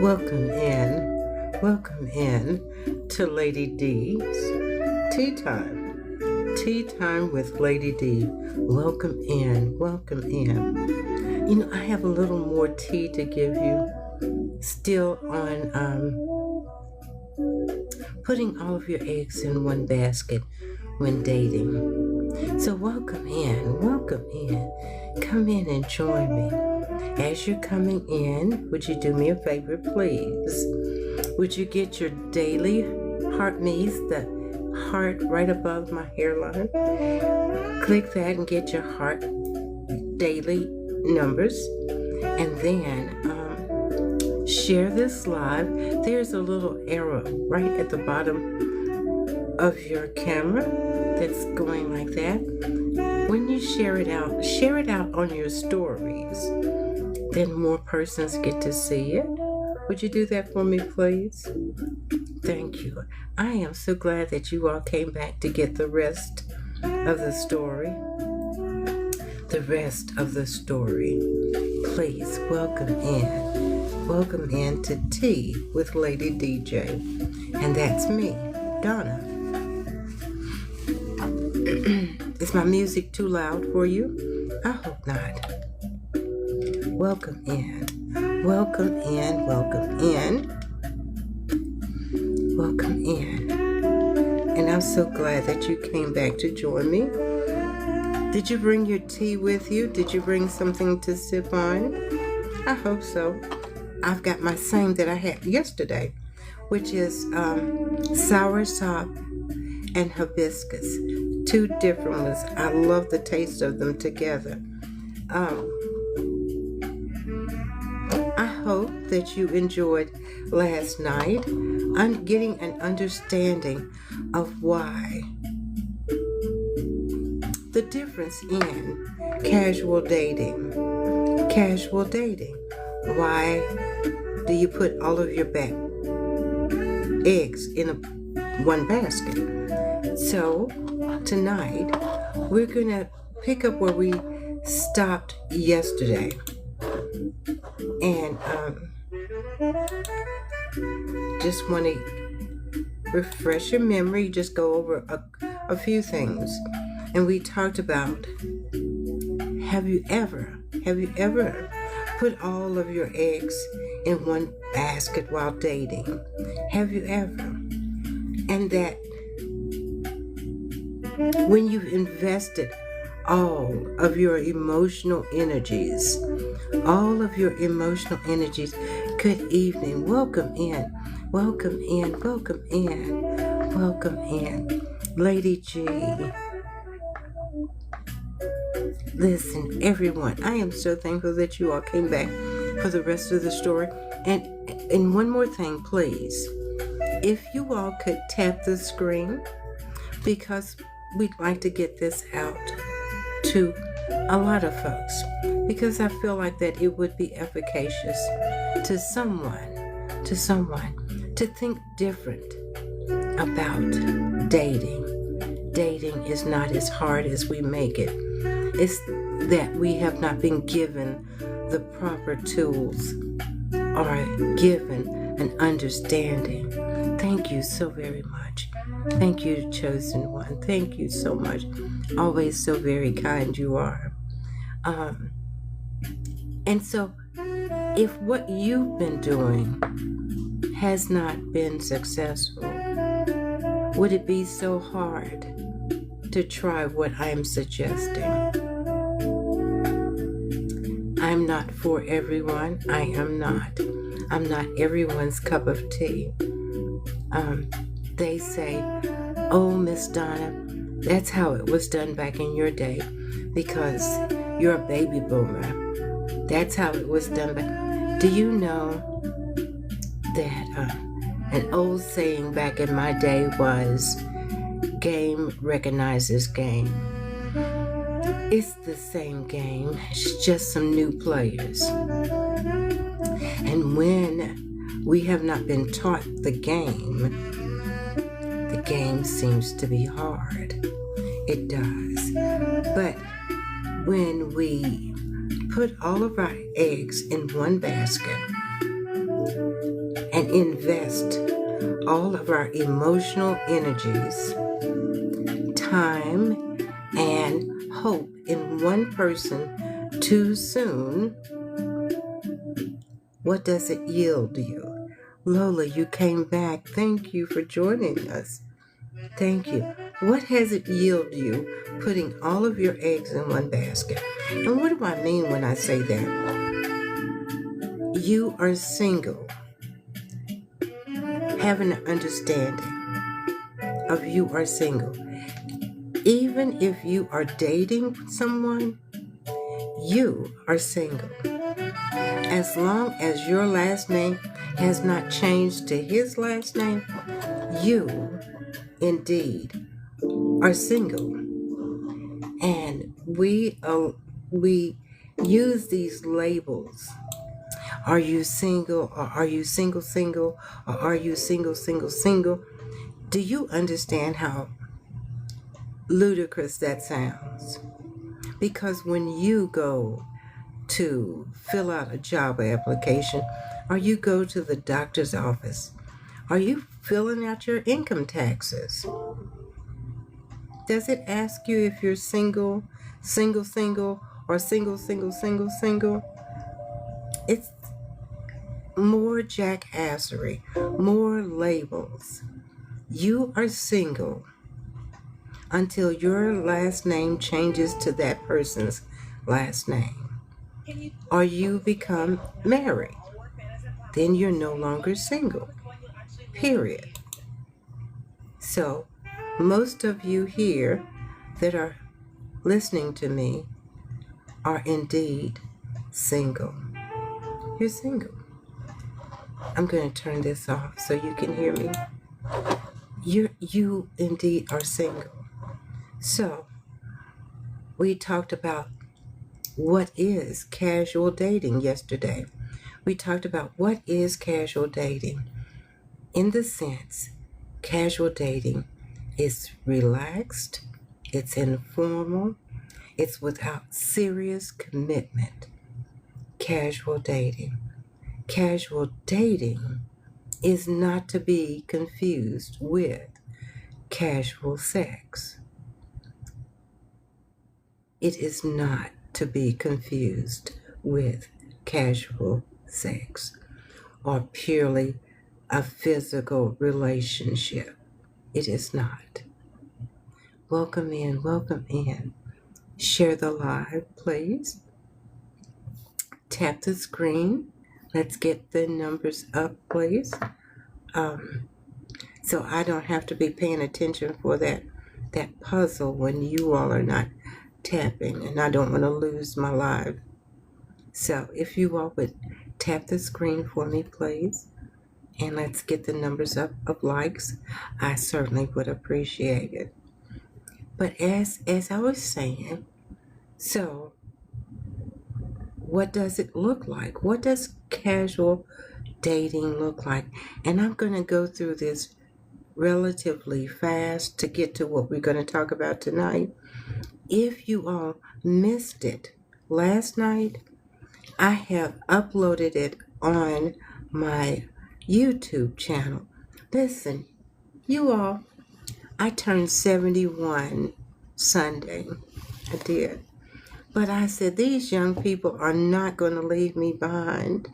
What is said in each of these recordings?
Welcome in to Lady D's Tea Time. Tea Time with Lady D. Welcome in. I have a little more tea to give you. Still on putting all of your eggs in one basket when dating. So welcome in. Come in and join me. As you're coming in, would you do me a favor, please? Would you get your daily heart me's, the heart right above my hairline? Click that and get your heart daily numbers. And then share this live. There's a little arrow right at the bottom of your camera that's going like that. When you share it out on your stories. Then more persons get to see it. Would you do that for me, please? Thank you. I am so glad that you all came back to get the rest of the story. Please welcome in to Tea with Lady DJ. And that's me, Donna. Is my music too loud for you? I hope not. Welcome in. And I'm so glad that you came back to join me. Did you bring your tea with you? Did you bring something to sip on? I hope so. I've got my same that I had yesterday, which is soursop and hibiscus. Two different ones. I love the taste of them together. I hope that you enjoyed last night. I'm getting an understanding of why. The difference in casual dating. Why do you put all of your eggs in one basket? So tonight we're going to pick up where we stopped yesterday. And just want to refresh your memory, just go over a few things. And we talked about, have you ever put all of your eggs in one basket while dating? Have you ever? And that when you've invested all of your emotional energies, good evening, welcome in, Lady G. Listen, everyone, I am so thankful that you all came back for the rest of the story. And one more thing, please, if you all could tap the screen, because we'd like to get this out to a lot of folks, because I feel like that it would be efficacious to someone to think different about dating. Dating is not as hard as we make it. It's that we have not been given the proper tools or given an understanding. Thank you so very much. Thank you, chosen one. Thank you so much. Always so very kind you are. And so, if what you've been doing has not been successful, would it be so hard to try what I'm suggesting? I'm not for everyone. I am not. I'm not everyone's cup of tea. They say, oh, Miss Donna, that's how it was done back in your day because you're a baby boomer. That's how it was done back. Do you know that an old saying back in my day was, game recognizes game? It's the same game, it's just some new players. And when we have not been taught the game seems to be hard. It does. But when we put all of our eggs in one basket, and invest all of our emotional energies, time, and hope in one person too soon, what does it yield you? Lola, you came back. Thank you for joining us. Thank you. What has it yielded you putting all of your eggs in one basket? And what do I mean when I say that? You are single. Have an understanding of you are single. Even if you are dating someone, you are single. As long as your last name has not changed to his last name, you indeed are single. And we use these labels. Are you single, or are you single, or are you single? Do you understand how ludicrous that sounds? Because when you go to fill out a job application, or you go to the doctor's office, are you filling out your income taxes? Does it ask you if you're single, or single? It's more jackassery, more labels. You are single until your last name changes to that person's last name, or you become married. Then you're no longer single, period. So, most of you here that are listening to me are indeed single. You're single. I'm going to turn this off so you can hear me. You indeed are single. So, we talked about what is casual dating yesterday. We talked about what is casual dating. In the sense, casual dating is relaxed, it's informal, it's without serious commitment. Casual dating. Casual dating is not to be confused with casual sex. It is not to be confused with casual sex or purely a physical relationship. It is not. Welcome in. Share the live, please. Tap the screen. Let's get the numbers up, please. So I don't have to be paying attention for that puzzle when you all are not tapping, and I don't want to lose my live. So if you all would tap the screen for me, please, and let's get the numbers up of likes, I certainly would appreciate it. But as I was saying, so what does it look like? What does casual dating look like? And I'm going to go through this relatively fast to get to what we're going to talk about tonight. If you all missed it last night, I have uploaded it on my YouTube channel. Listen, you all, I turned 71 Sunday. I did. But I said, these young people are not going to leave me behind.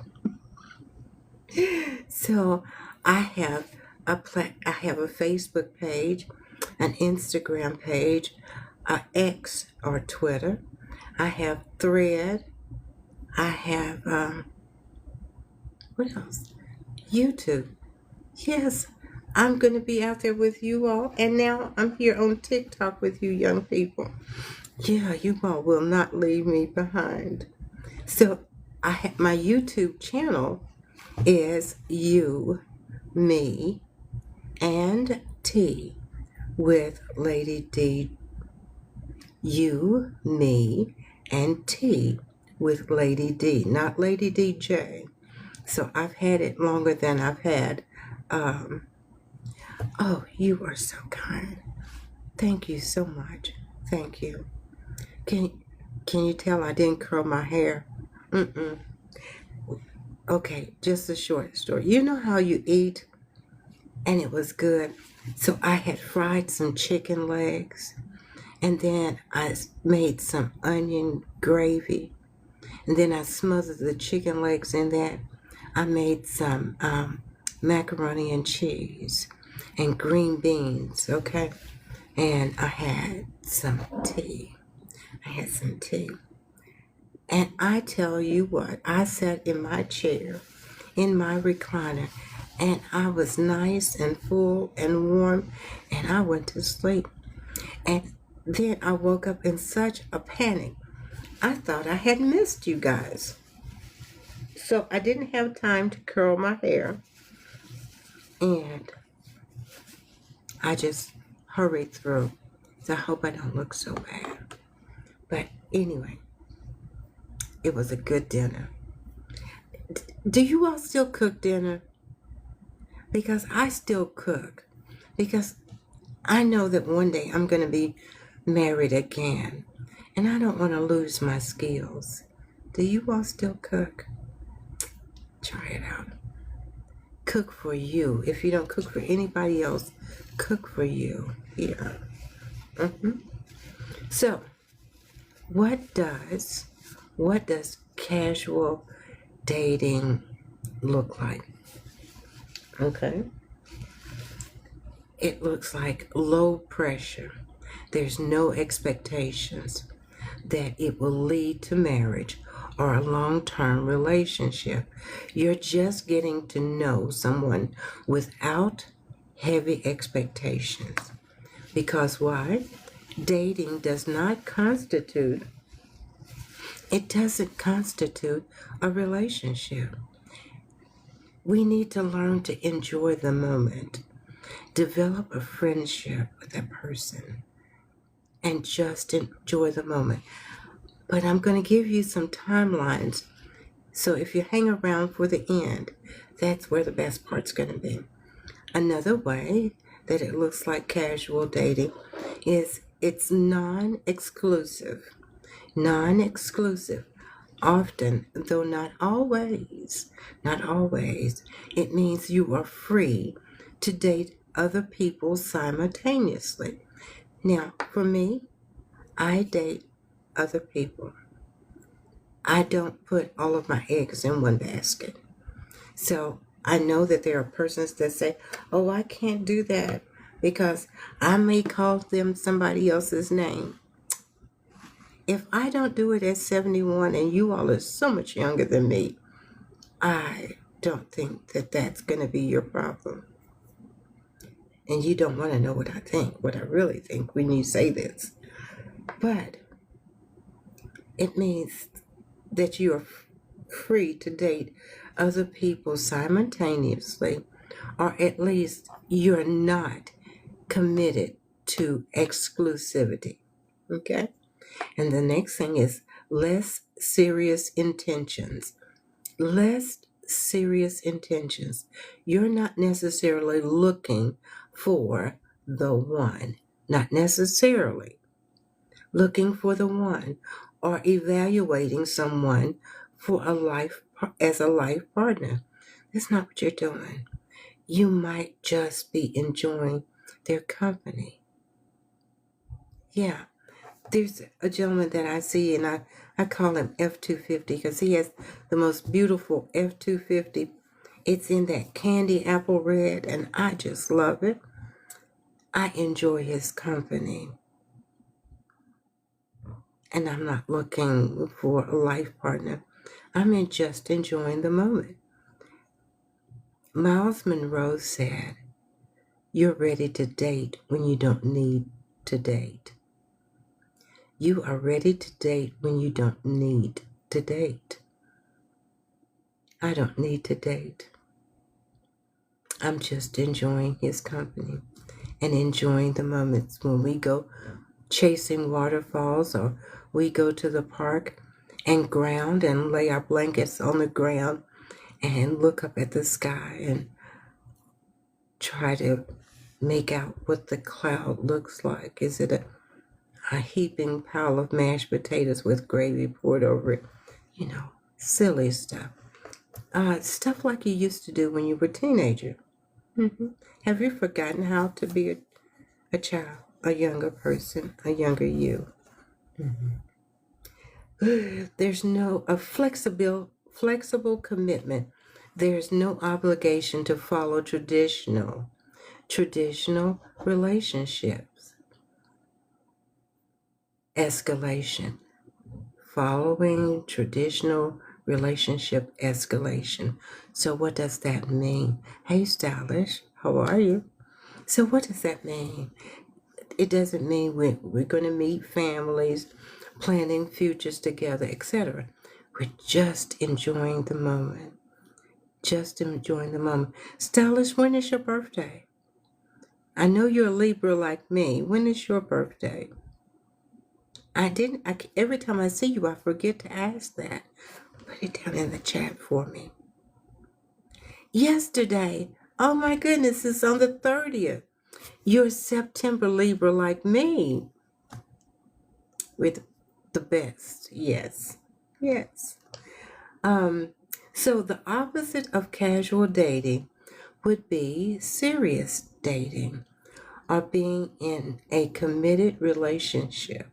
So I have a Facebook page, an Instagram page, a X or Twitter. I have Thread. I have, what else? YouTube. Yes, I'm going to be out there with you all. And now I'm here on TikTok with you young people. Yeah, you all will not leave me behind. So my YouTube channel is You, Me, and T with Lady D. You, Me, and T with Lady D, not Lady DJ. So I've had it longer than I've had. Oh, you are so kind. Thank you so much. Thank you. Can you tell I didn't curl my hair? Okay, just a short story. You know how you eat and it was good? So I had fried some chicken legs, and then I made some onion gravy, and then I smothered the chicken legs in that. I made some macaroni and cheese and green beans, okay? And I had some tea. I had some tea. And I tell you what, I sat in my chair, in my recliner, and I was nice and full and warm, and I went to sleep. And then I woke up in such a panic. I thought I had missed you guys. So I didn't have time to curl my hair, and I just hurried through. So I hope I don't look so bad. But anyway, it was a good dinner. Do you all still cook dinner? Because I still cook. Because I know that one day I'm going to be married again. And I don't want to lose my skills. Do you all still cook? Try it out. Cook for you. If you don't cook for anybody else, cook for you. Yeah. So, what does casual dating look like? Okay. It looks like low pressure. There's no expectations that it will lead to marriage or a long-term relationship. You're just getting to know someone without heavy expectations. Because why? Dating doesn't constitute a relationship. We need to learn to enjoy the moment, develop a friendship with that person, and just enjoy the moment. But I'm going to give you some timelines. So if you hang around for the end, that's where the best part's going to be. Another way that it looks like casual dating is it's non-exclusive. Non-exclusive. Often, though not always, it means you are free to date other people simultaneously. Now, for me, I date other people. I don't put all of my eggs in one basket. So I know that there are persons that say, oh, I can't do that because I may call them somebody else's name. If I don't do it at 71 and you all are so much younger than me, I don't think that that's going to be your problem. And you don't want to know what I really think when you say this. But it means that you are free to date other people simultaneously, or at least you're not committed to exclusivity. Okay? And the next thing is less serious intentions. Less serious intentions. You're not necessarily looking for the one, not necessarily looking for the one, or evaluating someone for as a life partner. That's not what you're doing. You might just be enjoying their company. Yeah, there's a gentleman that I see, and I call him F-250 because he has the most beautiful F-250. It's in that candy apple red, and I just love it. I enjoy his company. And I'm not looking for a life partner. I'm just enjoying the moment. Miles Monroe said, you're ready to date when you don't need to date. You are ready to date when you don't need to date. I don't need to date. I'm just enjoying his company and enjoying the moments when we go chasing waterfalls, or we go to the park and ground and lay our blankets on the ground and look up at the sky and try to make out what the cloud looks like. Is it a heaping pile of mashed potatoes with gravy poured over it? Silly stuff. Stuff like you used to do when you were a teenager. Have you forgotten how to be a child, a younger person, a younger you? There's no a flexible commitment. There's no obligation to follow traditional relationships. Escalation. Following traditional relationship escalation. So what does that mean? Hey, stylish, how are you? So what does that mean? It doesn't mean we're going to meet families, planning futures together, etc. We're just enjoying the moment. Just enjoying the moment. Stylish, when is your birthday? I know you're a Libra like me. When is your birthday? Every time I see you, I forget to ask that. Put it down in the chat for me. Yesterday. Oh my goodness, it's on the 30th. You're September Libra like me. With the best. Yes. Yes. So the opposite of casual dating would be serious dating or being in a committed relationship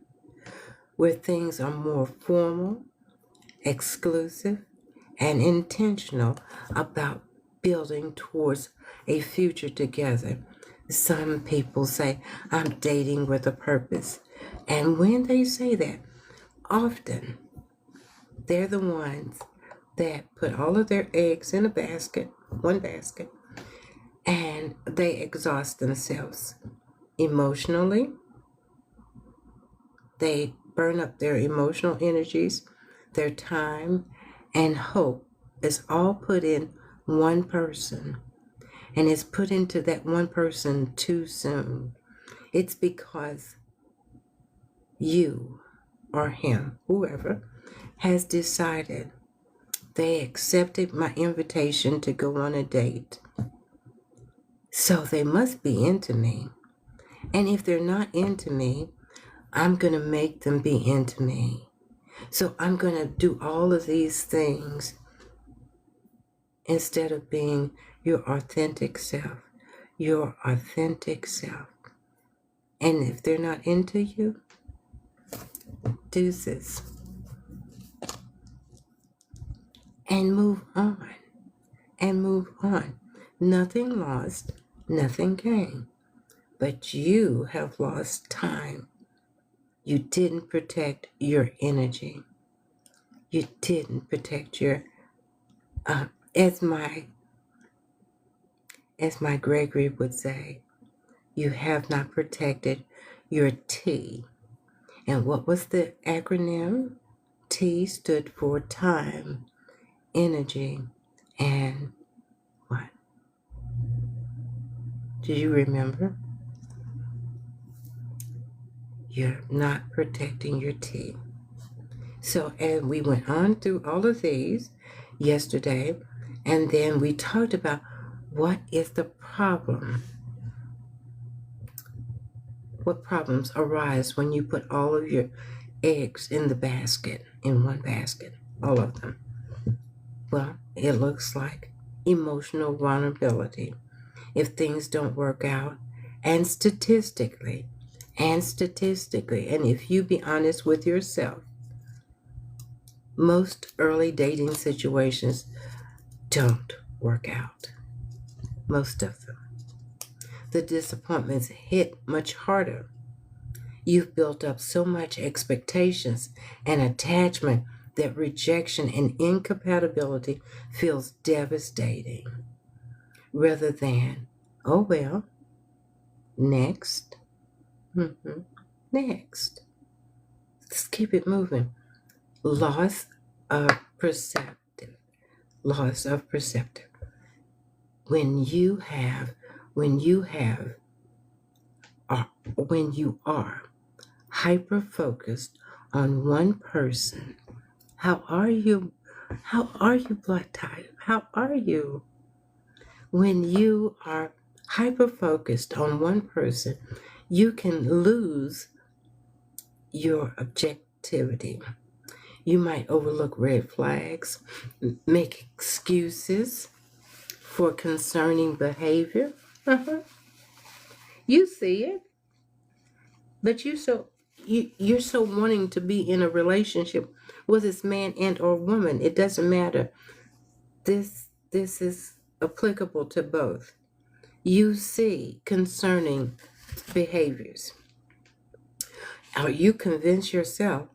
where things are more formal, exclusive, and intentional about building towards a future together. Some people say, I'm dating with a purpose. And when they say that, often they're the ones that put all of their eggs in one basket, and they exhaust themselves emotionally. They burn up their emotional energies, their time, and hope is all put in one person, and it's put into that one person too soon. It's because you or him, whoever, has decided they accepted my invitation to go on a date. So they must be into me. And if they're not into me, I'm going to make them be into me. So I'm going to do all of these things instead of being your authentic self. Your authentic self. And if they're not into you, deuces. And move on. And move on. Nothing lost, nothing gained. But you have lost time. You didn't protect your energy. You didn't protect your, as my Gregory would say, you have not protected your T. And what was the acronym? T stood for time, energy, and what? Do you remember? You're not protecting your T. So, and we went on through all of these yesterday, and then we talked about what is the problem. What problems arise when you put all of your eggs in one basket, all of them? Well, it looks like emotional vulnerability. If things don't work out, and statistically, and if you be honest with yourself, most early dating situations don't work out. Most of them. The disappointments hit much harder. You've built up so much expectations and attachment that rejection and incompatibility feels devastating. Rather than, oh well, next. Next. Let's keep it moving. Loss of perceptive. When you are hyper focused on one person. How are you, blood type? How are you? When you are hyper focused on one person, you can lose your objectivity. You might overlook red flags, make excuses for concerning behavior. You see it, but you're so wanting to be in a relationship with this man and or woman. It doesn't matter. This is applicable to both. You see concerning behaviors, or you convince yourself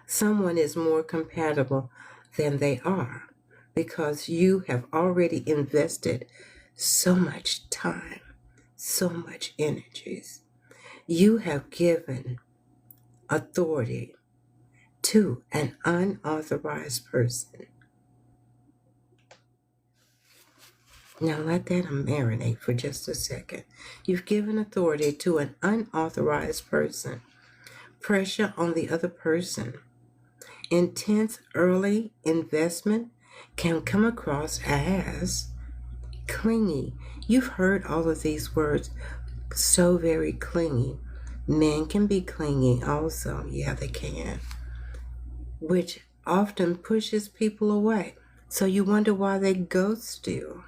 someone is more compatible than they are because you have already invested so much time, so much energies. You have given authority to an unauthorized person. Now let that marinate for just a second. You've given authority to an unauthorized person. Pressure on the other person. Intense early investment can come across as clingy. You've heard all of these words, so very clingy. Men can be clingy also. Yeah, they can. Which often pushes people away. So you wonder why they ghost you.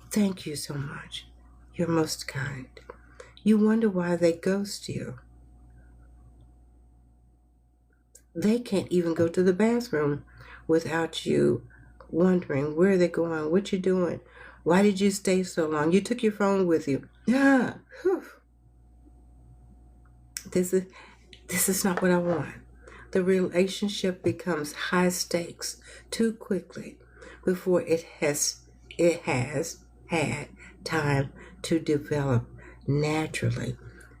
Thank you so much. You're most kind. You wonder why they ghost you. They can't even go to the bathroom without you wondering where they're going, what you're doing, why did you stay so long? You took your phone with you. Yeah. Whew. This is not what I want. The relationship becomes high stakes too quickly before it has had time to develop naturally.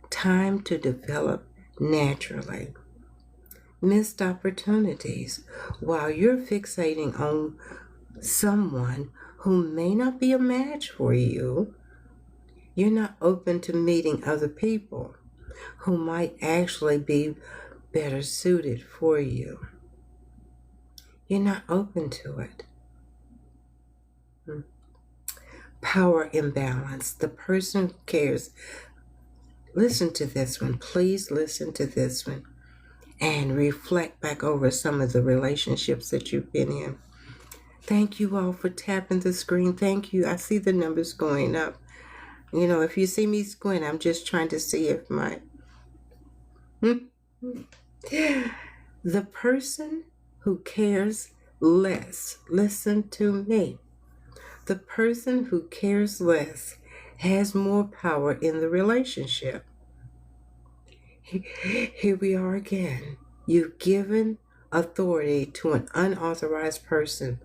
Time to develop naturally. Missed opportunities. While you're fixating on someone who may not be a match for you, you're not open to meeting other people who might actually be better suited for you. You're not open to it. Power imbalance. The person who cares. Listen to this one. Please listen to this one and reflect back over some of the relationships that you've been in. Thank you all for tapping the screen. Thank you. I see the numbers going up. You know, if you see me squint, I'm just trying to see if my... The person who cares less, listen to me. The person who cares less has more power in the relationship. Here we are again. You've given authority to an unauthorized person.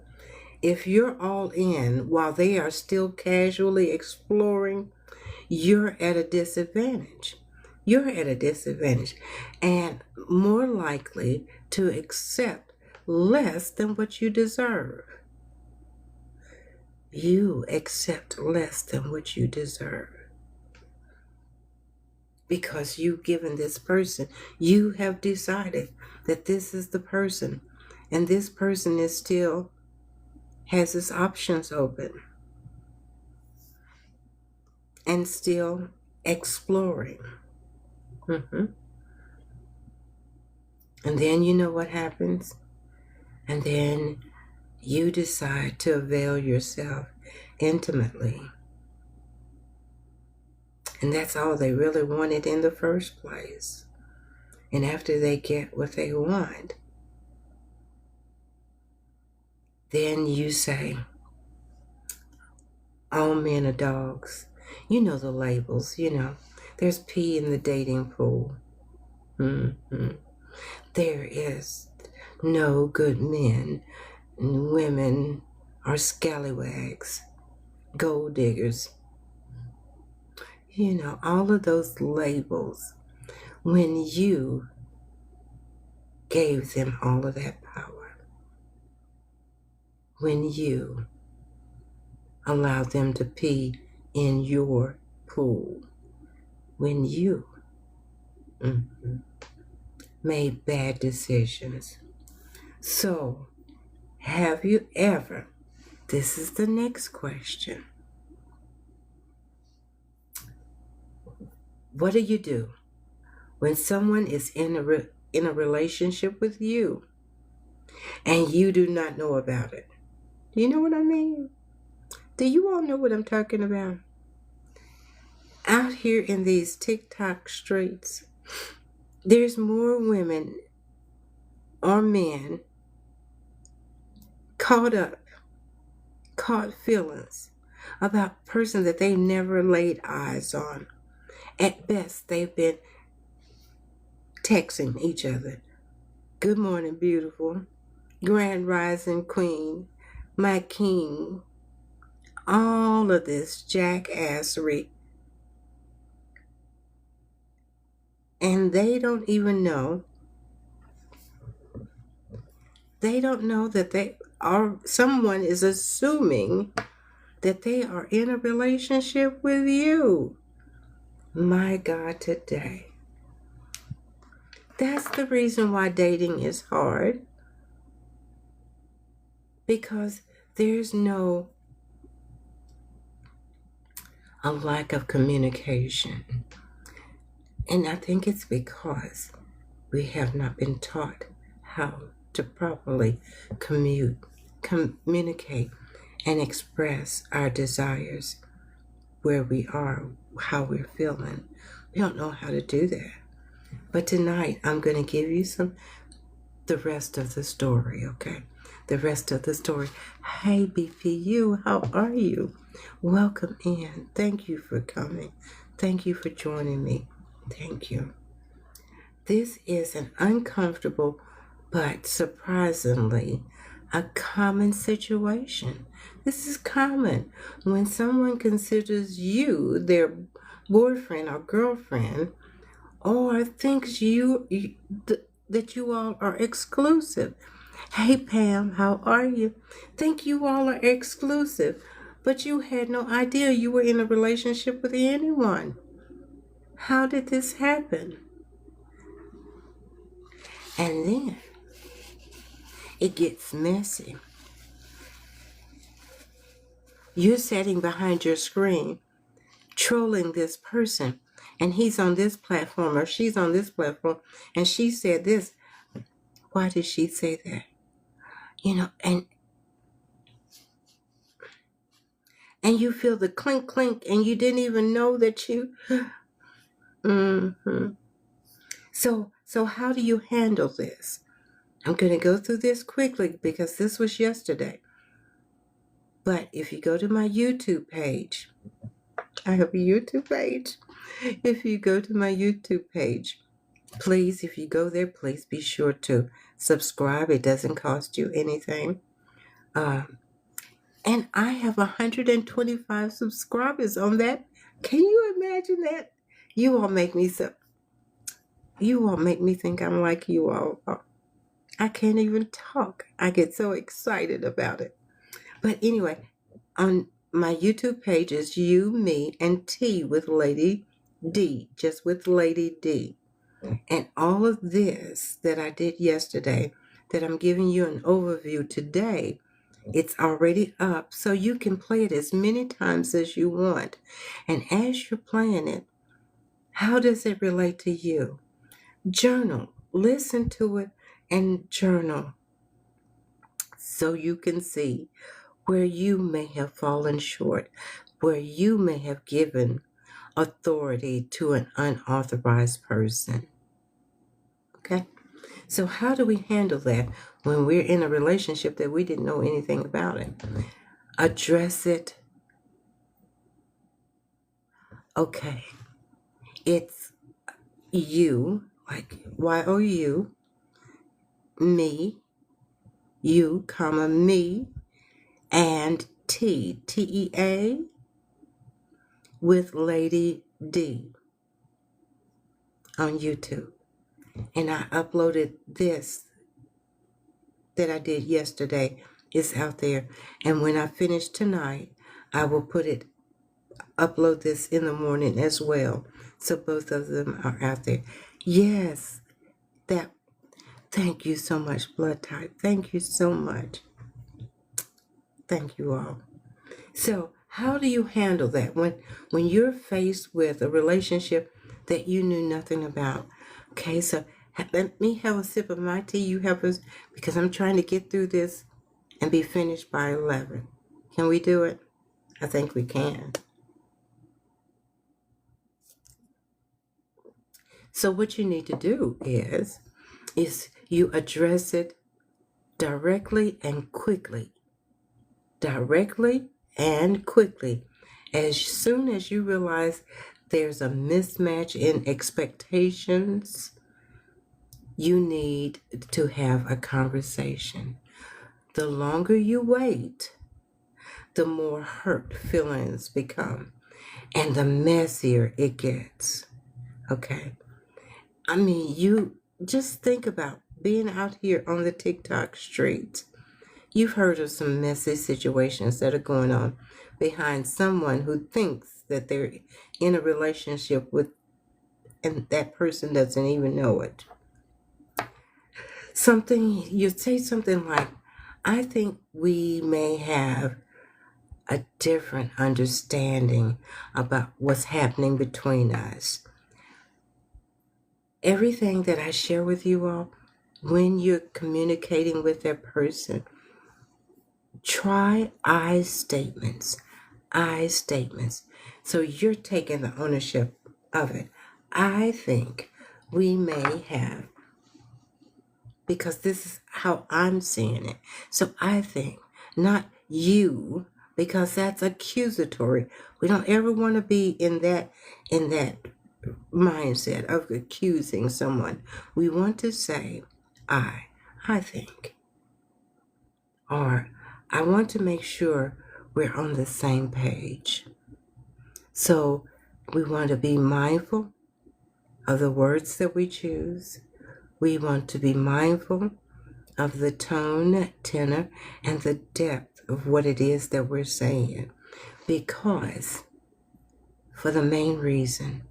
If you're all in while they are still casually exploring, you're at a disadvantage. You're at a disadvantage and more likely to accept less than what you deserve. You accept less than what you deserve. Because you've given this person, you have decided that this is the person, and this person is still has his options open and still exploring. And then you know what happens? And then you decide to avail yourself intimately. And that's all they really wanted in the first place. And after they get what they want, then you say, all men are dogs. You know the labels, you know. There's pee in the dating pool. There is no good men. And women are scallywags, gold diggers. You know, all of those labels. When you gave them all of that power. When you allowed them to pee in your pool. When you made bad decisions. So, have you ever, this is the next question. What do? when someone is in a relationship with you and you do not know about it. Do you know what I mean? Do you all know what I'm talking about? Out here in these TikTok streets, there's more women or men caught feelings about a person that they never laid eyes on. At best, they've been texting each other. Good morning, beautiful. Grand rising queen. My king. All of this jackassery. And they don't even know. They don't know that someone is assuming that they are in a relationship with you. My God, today. That's the reason why dating is hard. Because there's a lack of communication. And I think it's because we have not been taught how to properly communicate and express our desires, where we are, how we're feeling. We don't know how to do that. But tonight, I'm going to give you the rest of the story, okay? The rest of the story. Hey, BPU, how are you? Welcome in. Thank you for coming. Thank you for joining me. Thank you. This is an uncomfortable, but surprisingly, a common situation. This is common when someone considers you their boyfriend or girlfriend, or thinks that you all are exclusive. Hey Pam, how are you? Think you all are exclusive, but you had no idea you were in a relationship with anyone. How did this happen? And then it gets messy. You're sitting behind your screen, trolling this person, and he's on this platform or she's on this platform, and she said this. Why did she say that? And you feel the clink clink, and you didn't even know that you. Mm-hmm. So how do you handle this? I'm going to go through this quickly because this was yesterday. But if you go to my YouTube page, I have a YouTube page. If you go to my YouTube page, please, if you go there, please be sure to subscribe. It doesn't cost you anything. And I have 125 subscribers on that. Can you imagine that? You all make me think I'm like you all. I can't even talk. I get so excited about it. But anyway, on my YouTube page is You, Me, and T with Lady D, just with Lady D. And all of this that I did yesterday, that I'm giving you an overview today, it's already up, so you can play it as many times as you want. And as you're playing it, how does it relate to you? Journal. Listen to it and journal so you can see where you may have fallen short, where you may have given authority to an unauthorized person. Okay? So how do we handle that when we're in a relationship that we didn't know anything about it? Address it. Okay. It's you, like Y-O-U, me, you, comma, me, and T, T-E-A, with Lady D on YouTube. And I uploaded this that I did yesterday. It's out there. And when I finish tonight, I will upload this in the morning as well. So both of them are out there. Yes, thank you so much, Blood Type. Thank you so much. Thank you all. So how do you handle that when you're faced with a relationship that you knew nothing about? Okay, so let me have a sip of my tea. You have us, because I'm trying to get through this and be finished by 11. Can we do it? I think we can. So what you need to do is you address it directly and quickly. Directly and quickly. As soon as you realize there's a mismatch in expectations, you need to have a conversation. The longer you wait, the more hurt feelings become and the messier it gets. Okay? I mean, you just think about being out here on the TikTok streets. You've heard of some messy situations that are going on behind someone who thinks that they're in a relationship with, and that person doesn't even know it. You say something like, I think we may have a different understanding about what's happening between us. Everything that I share with you all, when you're communicating with that person, try I statements. I statements. So you're taking the ownership of it. I think we may have, because this is how I'm seeing it. So I think, not you, because that's accusatory. We don't ever want to be in that mindset of accusing someone. We want to say, I think, or I want to make sure we're on the same page. So we want to be mindful of the words that we choose. We want to be mindful of the tone, tenor, and the depth of what it is that we're saying. Because, for the main reason,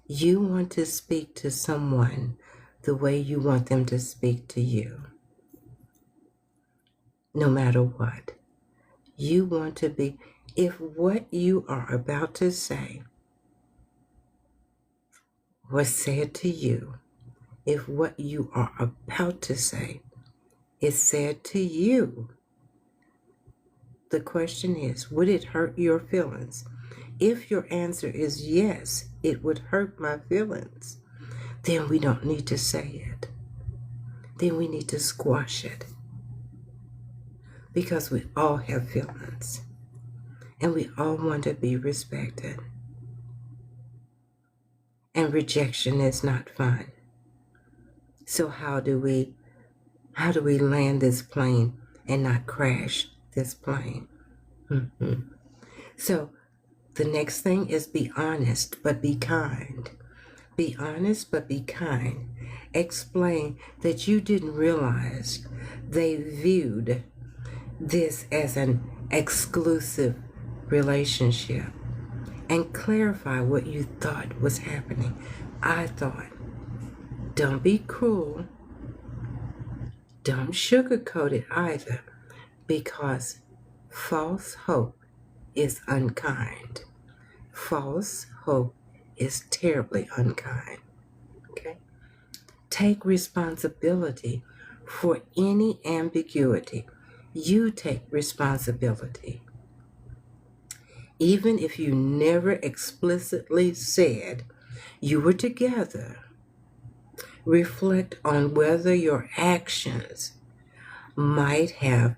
you want to speak to someone the way you want them to speak to you. No matter what. You want to be, if what you are about to say was said to you, if what you are about to say is said to you, the question is, would it hurt your feelings? If your answer is yes, it would hurt my feelings, then we don't need to say it. Then we need to squash it. Because we all have feelings. And we all want to be respected. And rejection is not fun. So how do we land this plane and not crash this plane? So the next thing is be honest, but be kind. Be honest, but be kind. Explain that you didn't realize they viewed this as an exclusive relationship. And clarify what you thought was happening. I thought, don't be cruel. Don't sugarcoat it either, because false hope is unkind. False hope is terribly unkind. Okay? Take responsibility for any ambiguity. You take responsibility. Even if you never explicitly said you were together, reflect on whether your actions might have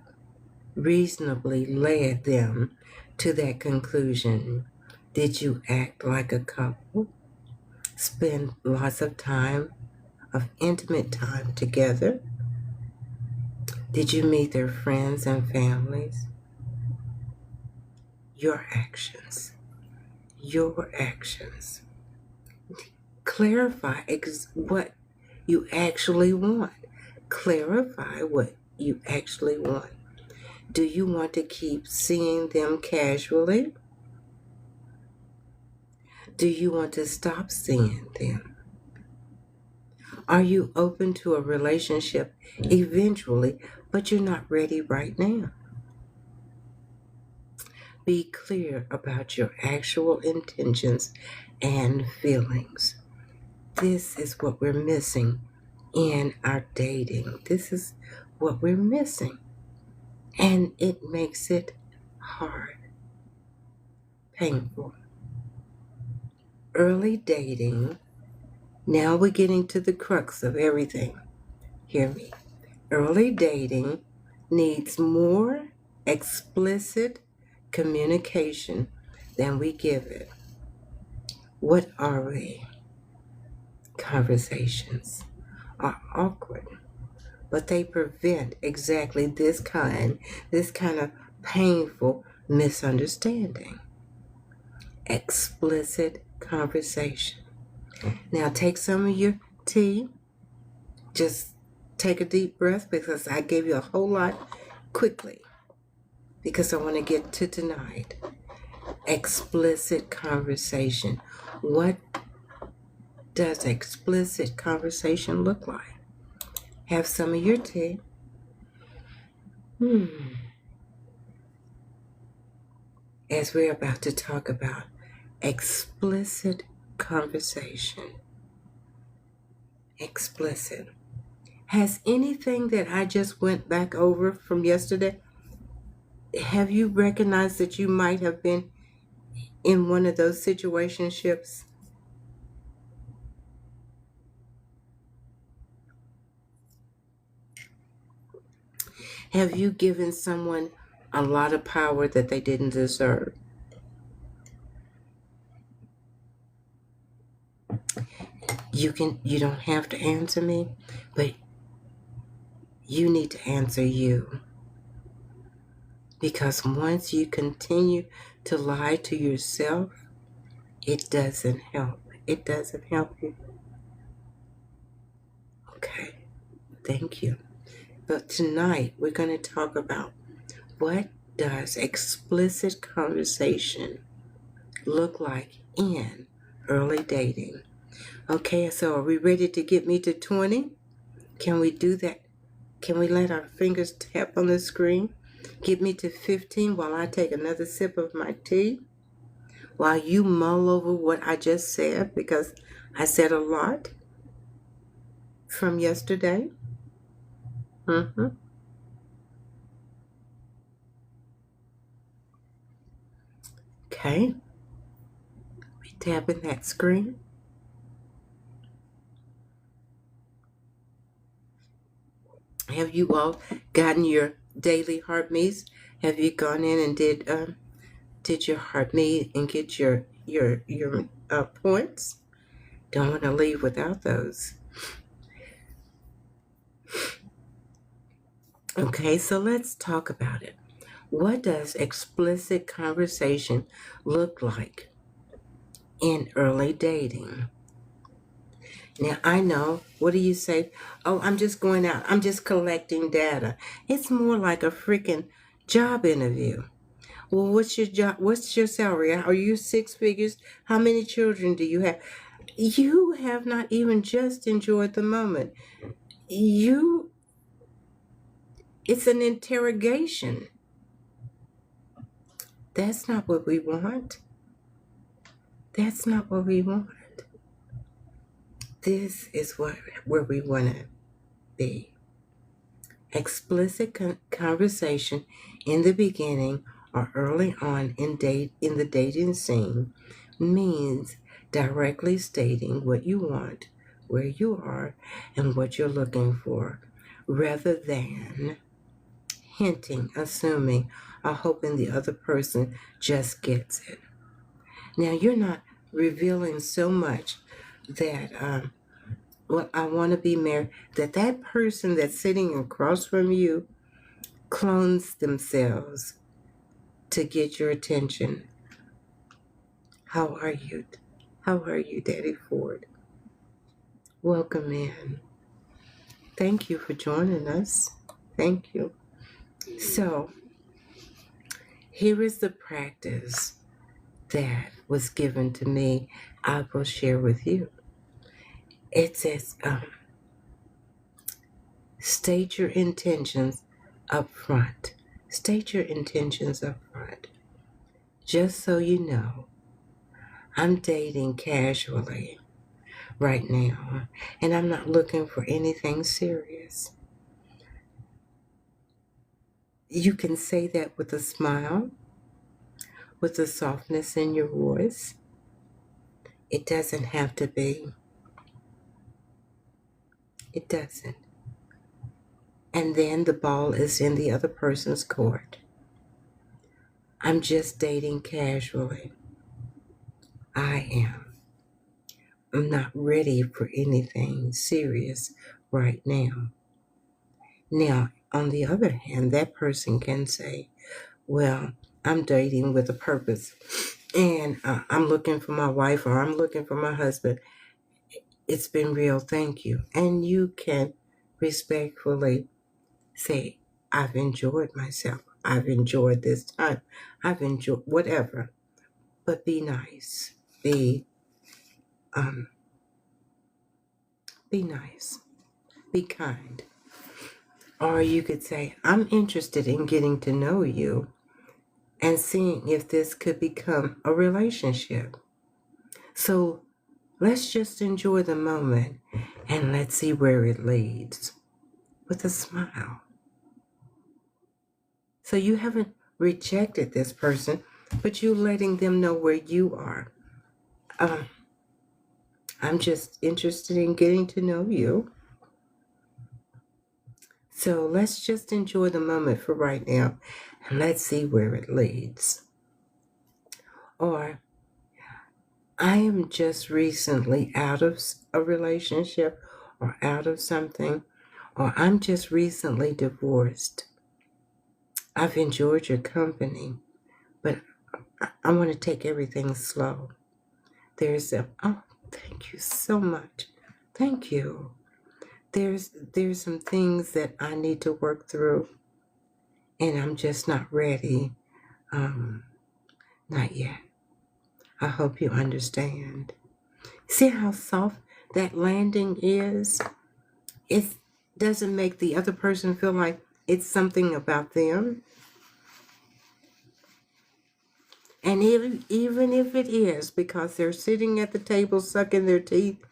reasonably led them to that conclusion. Did you act like a couple? Spend lots of time, of intimate time together? Did you meet their friends and families? Your actions. Your actions. Clarify what you actually want. Clarify what you actually want. Do you want to keep seeing them casually? Do you want to stop seeing them? Are you open to a relationship eventually, but you're not ready right now? Be clear about your actual intentions and feelings. this is what we're missing in our dating. This is what we're missing. And it makes it hard, painful. Early dating, now we're getting to the crux of everything. Hear me. Early dating needs more explicit communication than we give it. What are they? Conversations are awkward, but they prevent exactly this kind of painful misunderstanding. Explicit conversation. Now take some of your tea. Just take a deep breath because I gave you a whole lot quickly because I want to get to tonight. Explicit conversation. What does explicit conversation look like? Have some of your tea. As we're about to talk about explicit conversation. Explicit. Has anything that I just went back over from yesterday, have you recognized that you might have been in one of those situationships? Have you given someone a lot of power that they didn't deserve? You don't have to answer me, but you need to answer you. Because once you continue to lie to yourself, it doesn't help. It doesn't help you. Okay, thank you. But tonight we're going to talk about what does explicit conversation look like in early dating. Okay, so are we ready to get me to 20? Can we do that? Can we let our fingers tap on the screen? Get me to 15 while I take another sip of my tea? While you mull over what I just said, because I said a lot from yesterday. Okay. We tapping that screen. Have you all gotten your daily heartbeats? Have you gone in and did your heartbeat and get your points? Don't want to leave without those. Okay, so let's talk about it. What does explicit conversation look like in early dating? Now, I know, what do you say? Oh, I'm just going out. I'm just collecting data. It's more like a freaking job interview. Well, what's your job? What's your salary? Are you 6 figures? How many children do you have? You have not even just enjoyed the moment. It's an interrogation. That's not what we want. That's not what we want. This is where we want to be. Explicit conversation in the beginning or early on in the dating scene means directly stating what you want, where you are, and what you're looking for, rather than hinting, assuming, or hoping the other person just gets it. Now, you're not revealing so much that, I want to be married, that person that's sitting across from you clones themselves to get your attention. How are you? How are you, Daddy Ford? Welcome in. Thank you for joining us. Thank you. So, here is the practice that was given to me. I will share with you. It says, state your intentions up front. State your intentions up front. Just so you know, I'm dating casually. right now, and I'm not looking for anything serious. You can say that with a smile, with a softness in your voice. It doesn't have to be. It doesn't. And then the ball is in the other person's court. I'm just dating casually. I am. I'm not ready for anything serious right now. Now, on the other hand, that person can say, well, I'm dating with a purpose, and I'm looking for my wife, or I'm looking for my husband. It's been real, thank you. And you can respectfully say, I've enjoyed myself. I've enjoyed this time. I've enjoyed whatever. But be nice. Um, be nice. Be kind. Or you could say, I'm interested in getting to know you and seeing if this could become a relationship. So let's just enjoy the moment and let's see where it leads with a smile. So you haven't rejected this person, but you letting them know where you are. I'm just interested in getting to know you. So let's just enjoy the moment for right now and let's see where it leads. Or I am just recently out of a relationship or out of something, or I'm just recently divorced. I've enjoyed your company, but I want to take everything slow. Oh, thank you so much. Thank you. There's some things that I need to work through, and I'm just not ready. Not yet. I hope you understand. See how soft that landing is? It doesn't make the other person feel like it's something about them. And even if it is, because they're sitting at the table sucking their teeth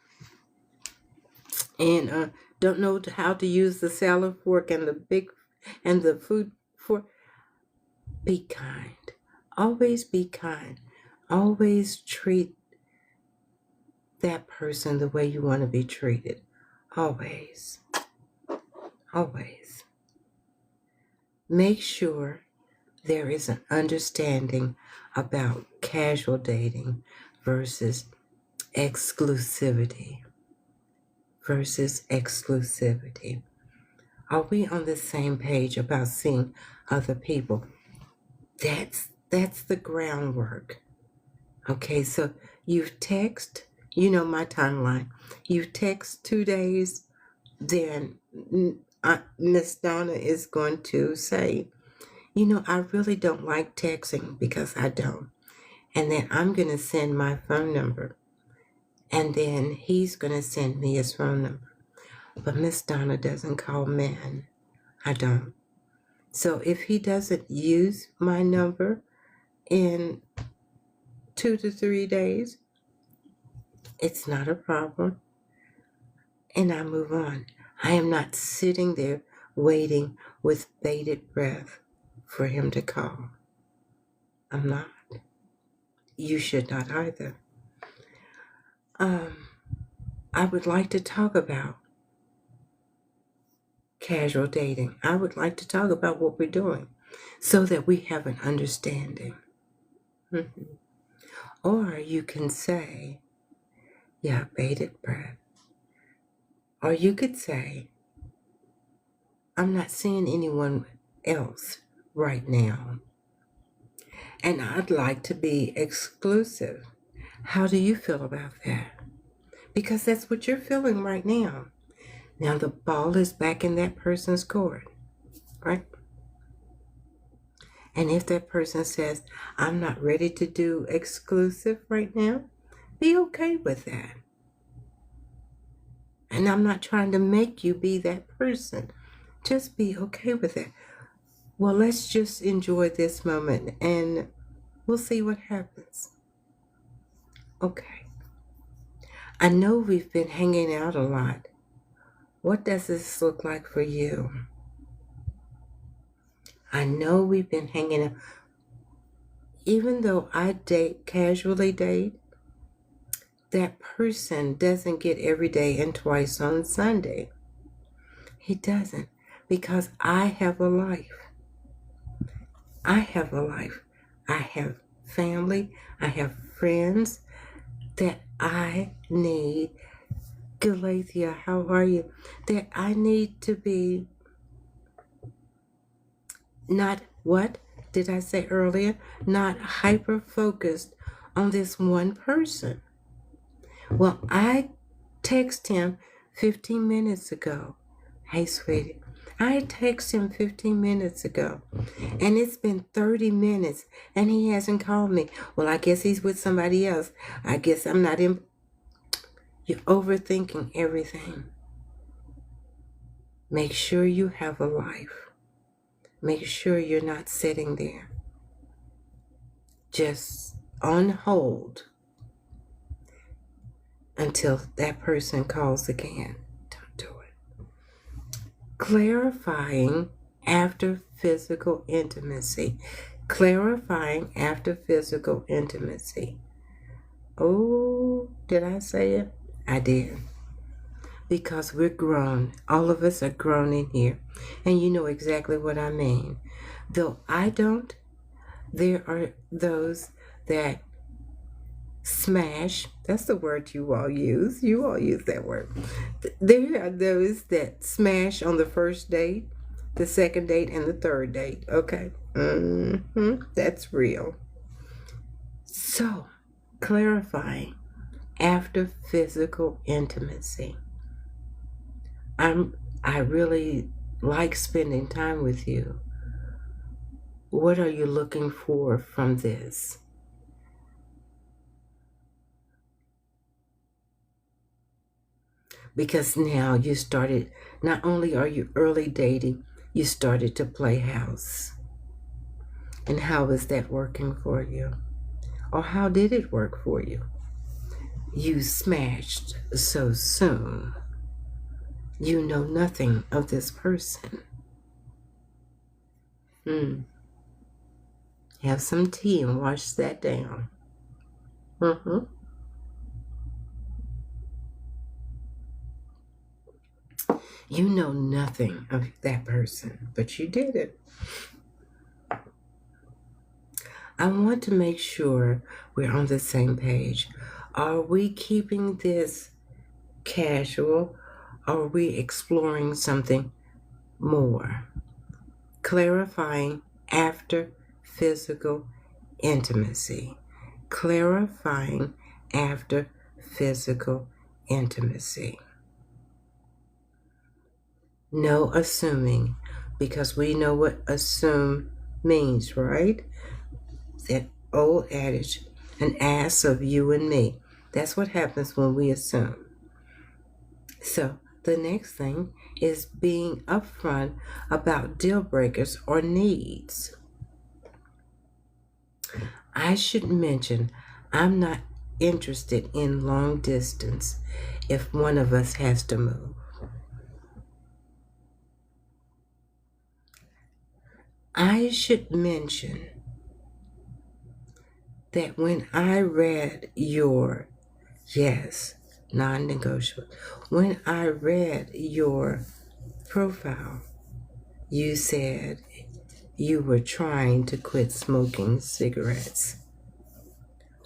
and don't know how to use the salad fork and the food fork, be kind. Always be kind. Always treat that person the way you want to be treated. Always. Always. Make sure there is an understanding about casual dating versus exclusivity. Are we on the same page about seeing other people? That's the groundwork. Okay, so you've text, you know my timeline. You text 2 days, then Miss Donna is going to say, I really don't like texting because I don't. And then I'm going to send my phone number. And then he's going to send me his phone number. But Miss Donna doesn't call men. I don't. So if he doesn't use my number in 2 to 3 days, it's not a problem. And I move on. I am not sitting there waiting with bated breath for him to call. I'm not. You should not either. I would like to talk about casual dating. I would like to talk about what we're doing so that we have an understanding. Mm-hmm. Or you can say, yeah, bated breath. Or you could say, I'm not seeing anyone else right now. And I'd like to be exclusive. How do you feel about that? Because that's what you're feeling right now. Now the ball is back in that person's court, right? And if that person says, I'm not ready to do exclusive right now, be okay with that. And I'm not trying to make you be that person. Just be okay with it. Well, let's just enjoy this moment and we'll see what happens. Okay. I know we've been hanging out a lot. What does this look like for you? I know we've been hanging out. Even though I casually date, that person doesn't get every day and twice on Sunday. He doesn't, because I have a life. I have a life. I have family. I have friends that I need. Galathea, how are you? That I need to be not, what did I say earlier? Not hyper focused on this one person. Well, I texted him 15 minutes ago. Hey, sweetie. I texted him 15 minutes ago, and it's been 30 minutes, and he hasn't called me. Well, I guess he's with somebody else. I guess I'm not in. You're overthinking everything. Make sure you have a life. Make sure you're not sitting there just on hold until that person calls again. Don't do it. Clarifying after physical intimacy. Clarifying after physical intimacy. Oh, did I say it? I did. Because we're grown. All of us are grown in here. And you know exactly what I mean. Though I don't, there are those that smash. That's the word you all use. You all use that word. There are those that smash on the first date, the second date, and the third date. Okay. That's real. So, clarifying after physical intimacy. I really like spending time with you. What are you looking for from this? Because now you started, not only are you early dating, you started to play house. And how is that working for you? Or how did it work for you? You smashed so soon. You know nothing of this person. Have some tea and wash that down. You know nothing of that person, but you did it. I want to make sure we're on the same page. Are we keeping this casual? Or are we exploring something more? Clarifying after physical intimacy. Clarifying after physical intimacy. No assuming, because we know what assume means, right? That old adage, an ass of you and me. That's what happens when we assume. So the next thing is being upfront about deal breakers or needs. I should mention, I'm not interested in long distance if one of us has to move. I should mention that when I read your, yes, non-negotiable, when I read your profile, you said you were trying to quit smoking cigarettes.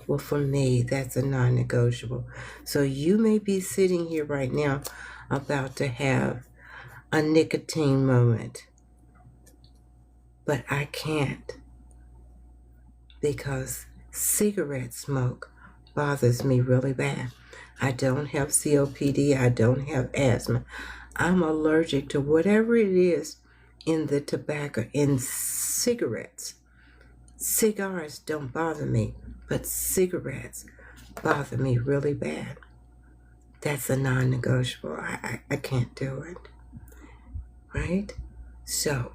Well, for me, that's a non-negotiable. So you may be sitting here right now about to have a nicotine moment, but I can't, because cigarette smoke bothers me really bad. I don't have COPD. I don't have asthma. I'm allergic to whatever it is in the tobacco, in cigarettes. Cigars don't bother me, but cigarettes bother me really bad. That's a non-negotiable. I can't do it. Right? So,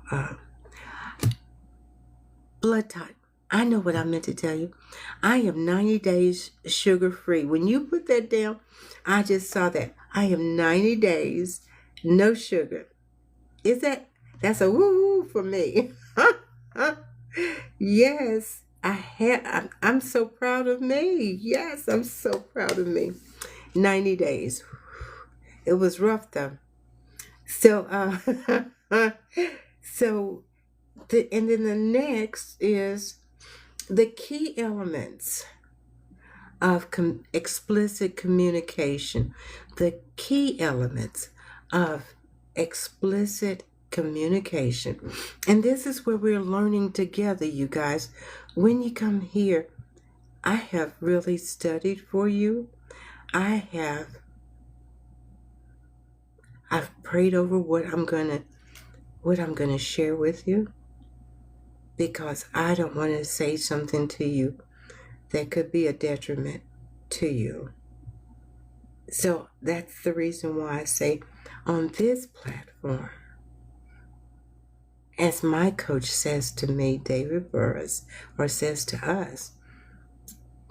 blood type. I know what I meant to tell you. I am 90 days sugar free. When you put that down, I just saw that. I am 90 days, no sugar. That's a woo for me. Yes, I'm so proud of me. Yes, I'm so proud of me. 90 days. It was rough though. So, so and then the next is the key elements of explicit communication. The key elements of explicit communication. And this is where we're learning together, you guys. When you come here, I have really studied for you. I've prayed over what I'm gonna share with you, because I don't want to say something to you that could be a detriment to you. So that's the reason why I say on this platform, as my coach says to me, David Burris, or says to us,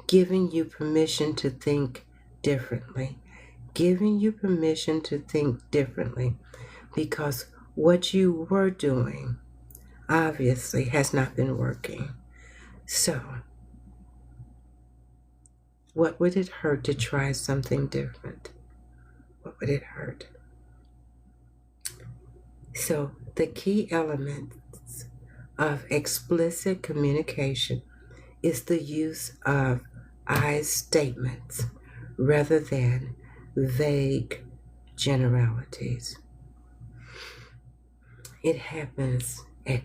giving you permission to think differently. Giving you permission to think differently, because what you were doing obviously has not been working. So, what would it hurt to try something different? What would it hurt? So, the key elements of explicit communication is the use of I statements rather than vague generalities. It happens at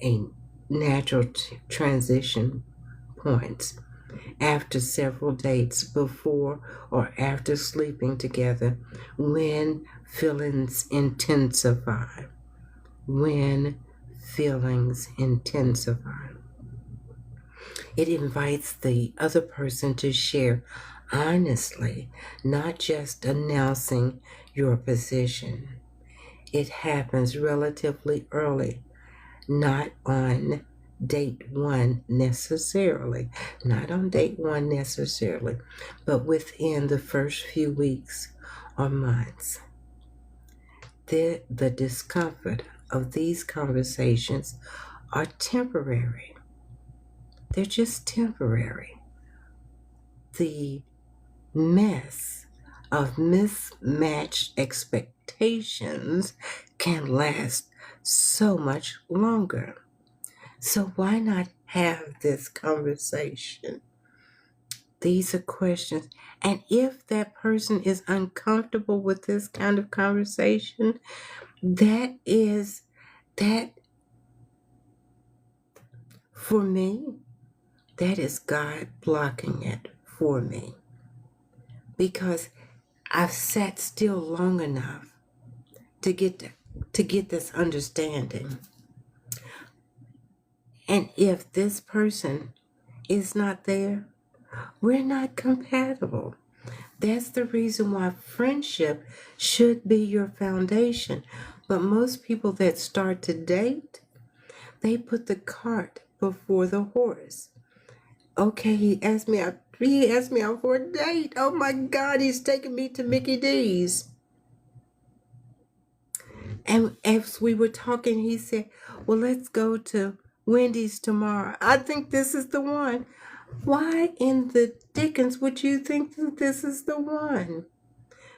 a natural transition points, after several dates, before or after sleeping together, when feelings intensify. When feelings intensify. It invites the other person to share honestly, not just announcing your position. It happens relatively early, not on date one necessarily, but within the first few weeks or months. The discomfort of these conversations are temporary. They're just temporary. The mess of mismatched expectations can last so much longer. So why not have this conversation? These are questions. And if that person is uncomfortable with this kind of conversation, that for me, that is God blocking it for me. Because I've sat still long enough to get this understanding. And if this person is not there, we're not compatible. That's the reason why friendship should be your foundation. But most people that start to date, they put the cart before the horse. Okay, he asked me out for a date. Oh my God, he's taking me to Mickey D's. And as we were talking, he said, well, let's go to Wendy's tomorrow. I think this is the one. Why in the dickens would you think that this is the one?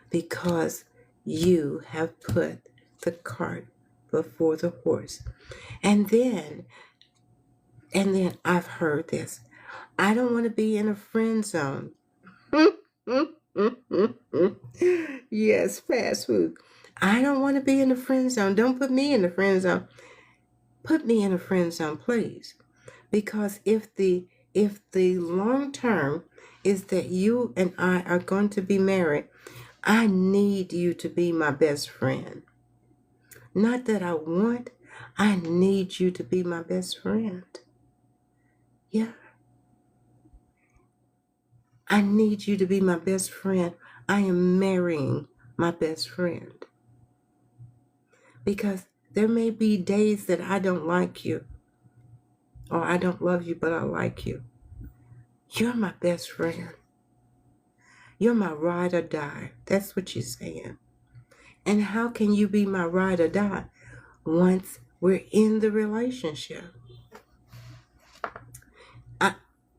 Because you have put the cart before the horse. And then I've heard this. I don't want to be in a friend zone. Yes, fast food. I don't want to be in the friend zone. Don't put me in the friend zone. Put me in a friend zone, please. Because if the long term is that you and I are going to be married, I need you to be my best friend. Not that I need you to be my best friend. Yeah. I need you to be my best friend. I am marrying my best friend. Because there may be days that I don't like you. or I don't love you, but I like you. You're my best friend. You're my ride or die. That's what you're saying. And how can you be my ride or die once we're in the relationship? I,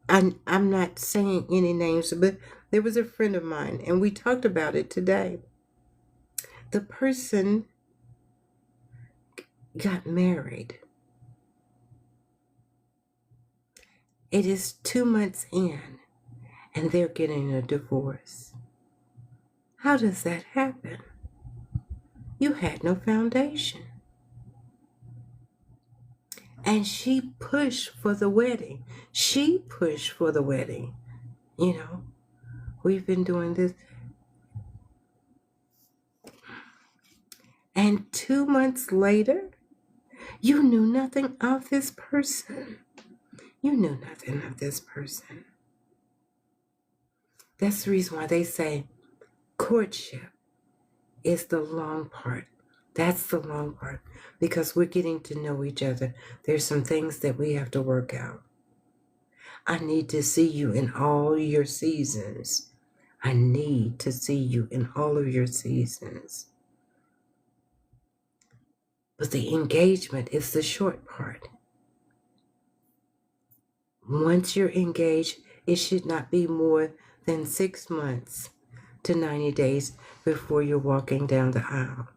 I'm not saying any names, but there was a friend of mine, and we talked about it today. The person got married. It is 2 months in, and they're getting a divorce. How does that happen? You had no foundation. And she pushed for the wedding. She pushed for the wedding. You know, we've been doing this. And 2 months later, you knew nothing of this person. You knew nothing of this person. That's the reason why they say courtship is the long part. That's the long part, because we're getting to know each other. There's some things that we have to work out. I need to see you in all your seasons. I need to see you in all of your seasons. But the engagement is the short part. Once you're engaged, it should not be more than 6 months to 90 days before you're walking down the aisle.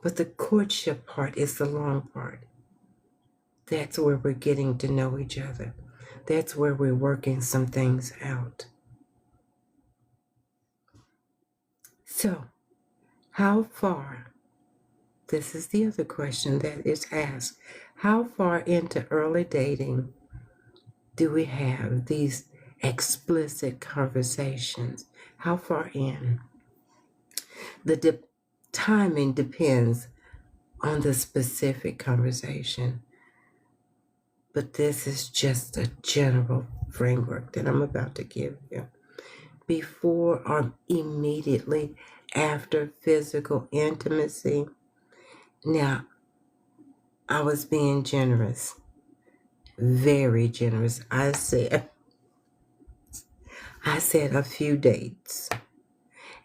But the courtship part is the long part. That's where we're getting to know each other. That's where we're working some things out. So, how far? This is the other question that is asked. How far into early dating do we have these explicit conversations? How far in? The timing depends on the specific conversation. But this is just a general framework that I'm about to give you. Before or immediately after physical intimacy. Now, I was being generous, very generous. I said a few dates.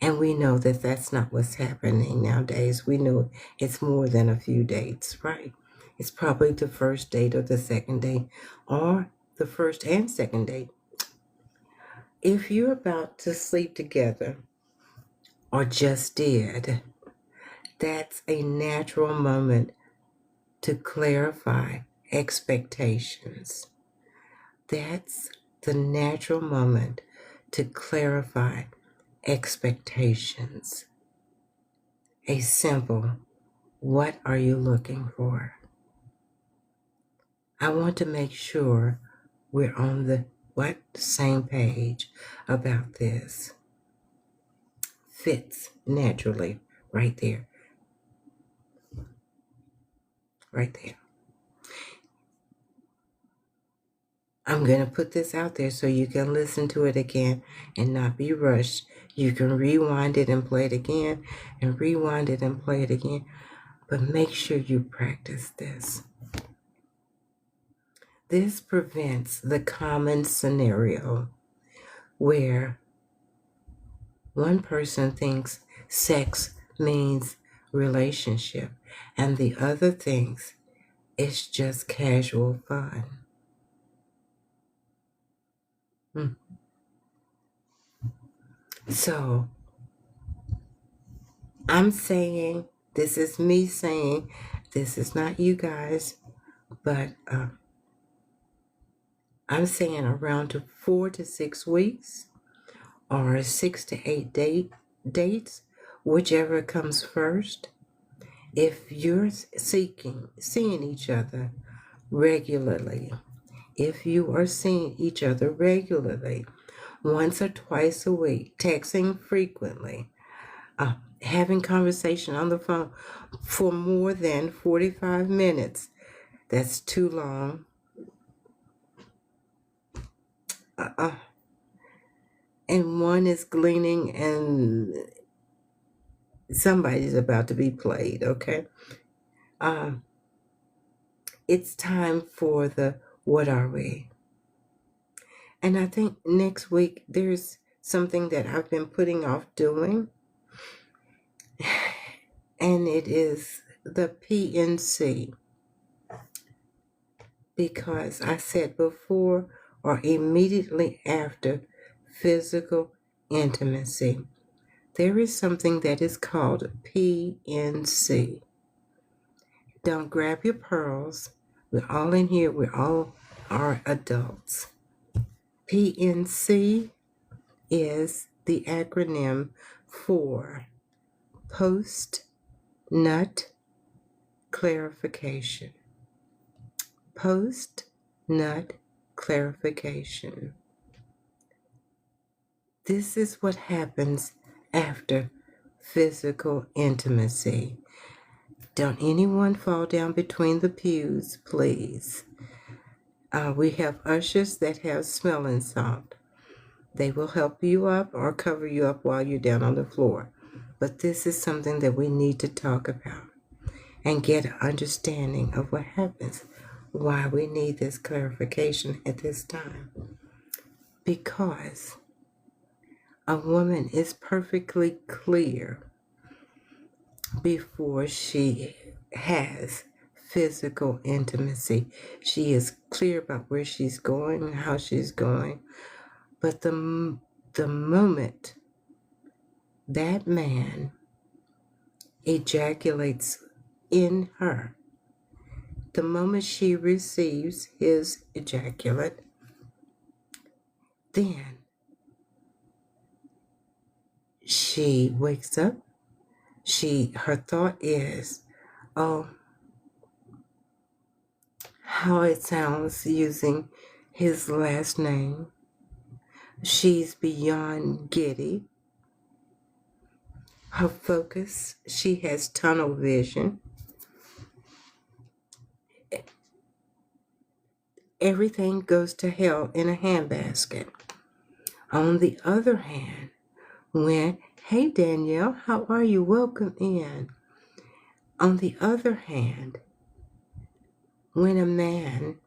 And we know that that's not what's happening nowadays. We know it's more than a few dates, right? It's probably the first date or the second date, or the first and second date. If you're about to sleep together, or just did, that's a natural moment to clarify expectations. That's the natural moment to clarify expectations. A simple, what are you looking for? I want to make sure we're on the same page about this. Fits naturally right there. Right there. I'm going to put this out there so you can listen to it again and not be rushed. You can rewind it and play it again, and rewind it and play it again. But make sure you practice this. This prevents the common scenario where one person thinks sex means relationship and the other thinks it's just casual fun. So I'm saying, this is me saying, this is not you guys, but I'm saying around 4 to 6 weeks or 6 to 8 dates, whichever comes first. If you're seeing each other regularly, if you are seeing each other regularly, once or twice a week, texting frequently, having conversation on the phone for more than 45 minutes, that's too long. And one is gleaning and somebody's about to be played, okay? It's time for the What are we? And I think next week there's something that I've been putting off doing, and it is the PNC. Because I said before or immediately after physical intimacy, there is something that is called PNC. Don't grab your pearls. We're all in here. We all are adults. PNC is the acronym for post-nut clarification. Post-nut clarification. This is what happens after physical intimacy. Don't anyone fall down between the pews, please. We have ushers that have smelling salt. They will help you up or cover you up while you're down on the floor. But this is something that we need to talk about and get an understanding of what happens, why we need this clarification at this time. Because a woman is perfectly clear before she has physical intimacy. She is clear about where she's going, how she's going. But the moment that man ejaculates in her, the moment she receives his ejaculate, then she wakes up. Her thought is, oh, how it sounds using his last name. She's beyond giddy. Her focus, she has tunnel vision. Everything goes to hell in a handbasket. On the other hand, when, hey Danielle, how are you? Welcome in. On the other hand, when a man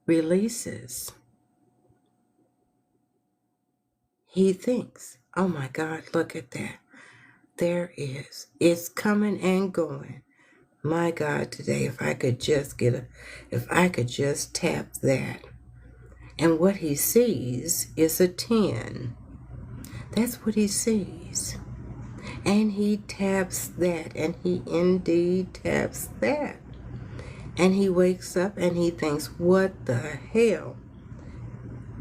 releases, he thinks, oh my God, look at that. There is. It's coming and going. My God, today, if I could just tap that. And what he sees is a 10. That's what he sees. And he taps that, and he indeed taps that. And he wakes up and he thinks, what the hell?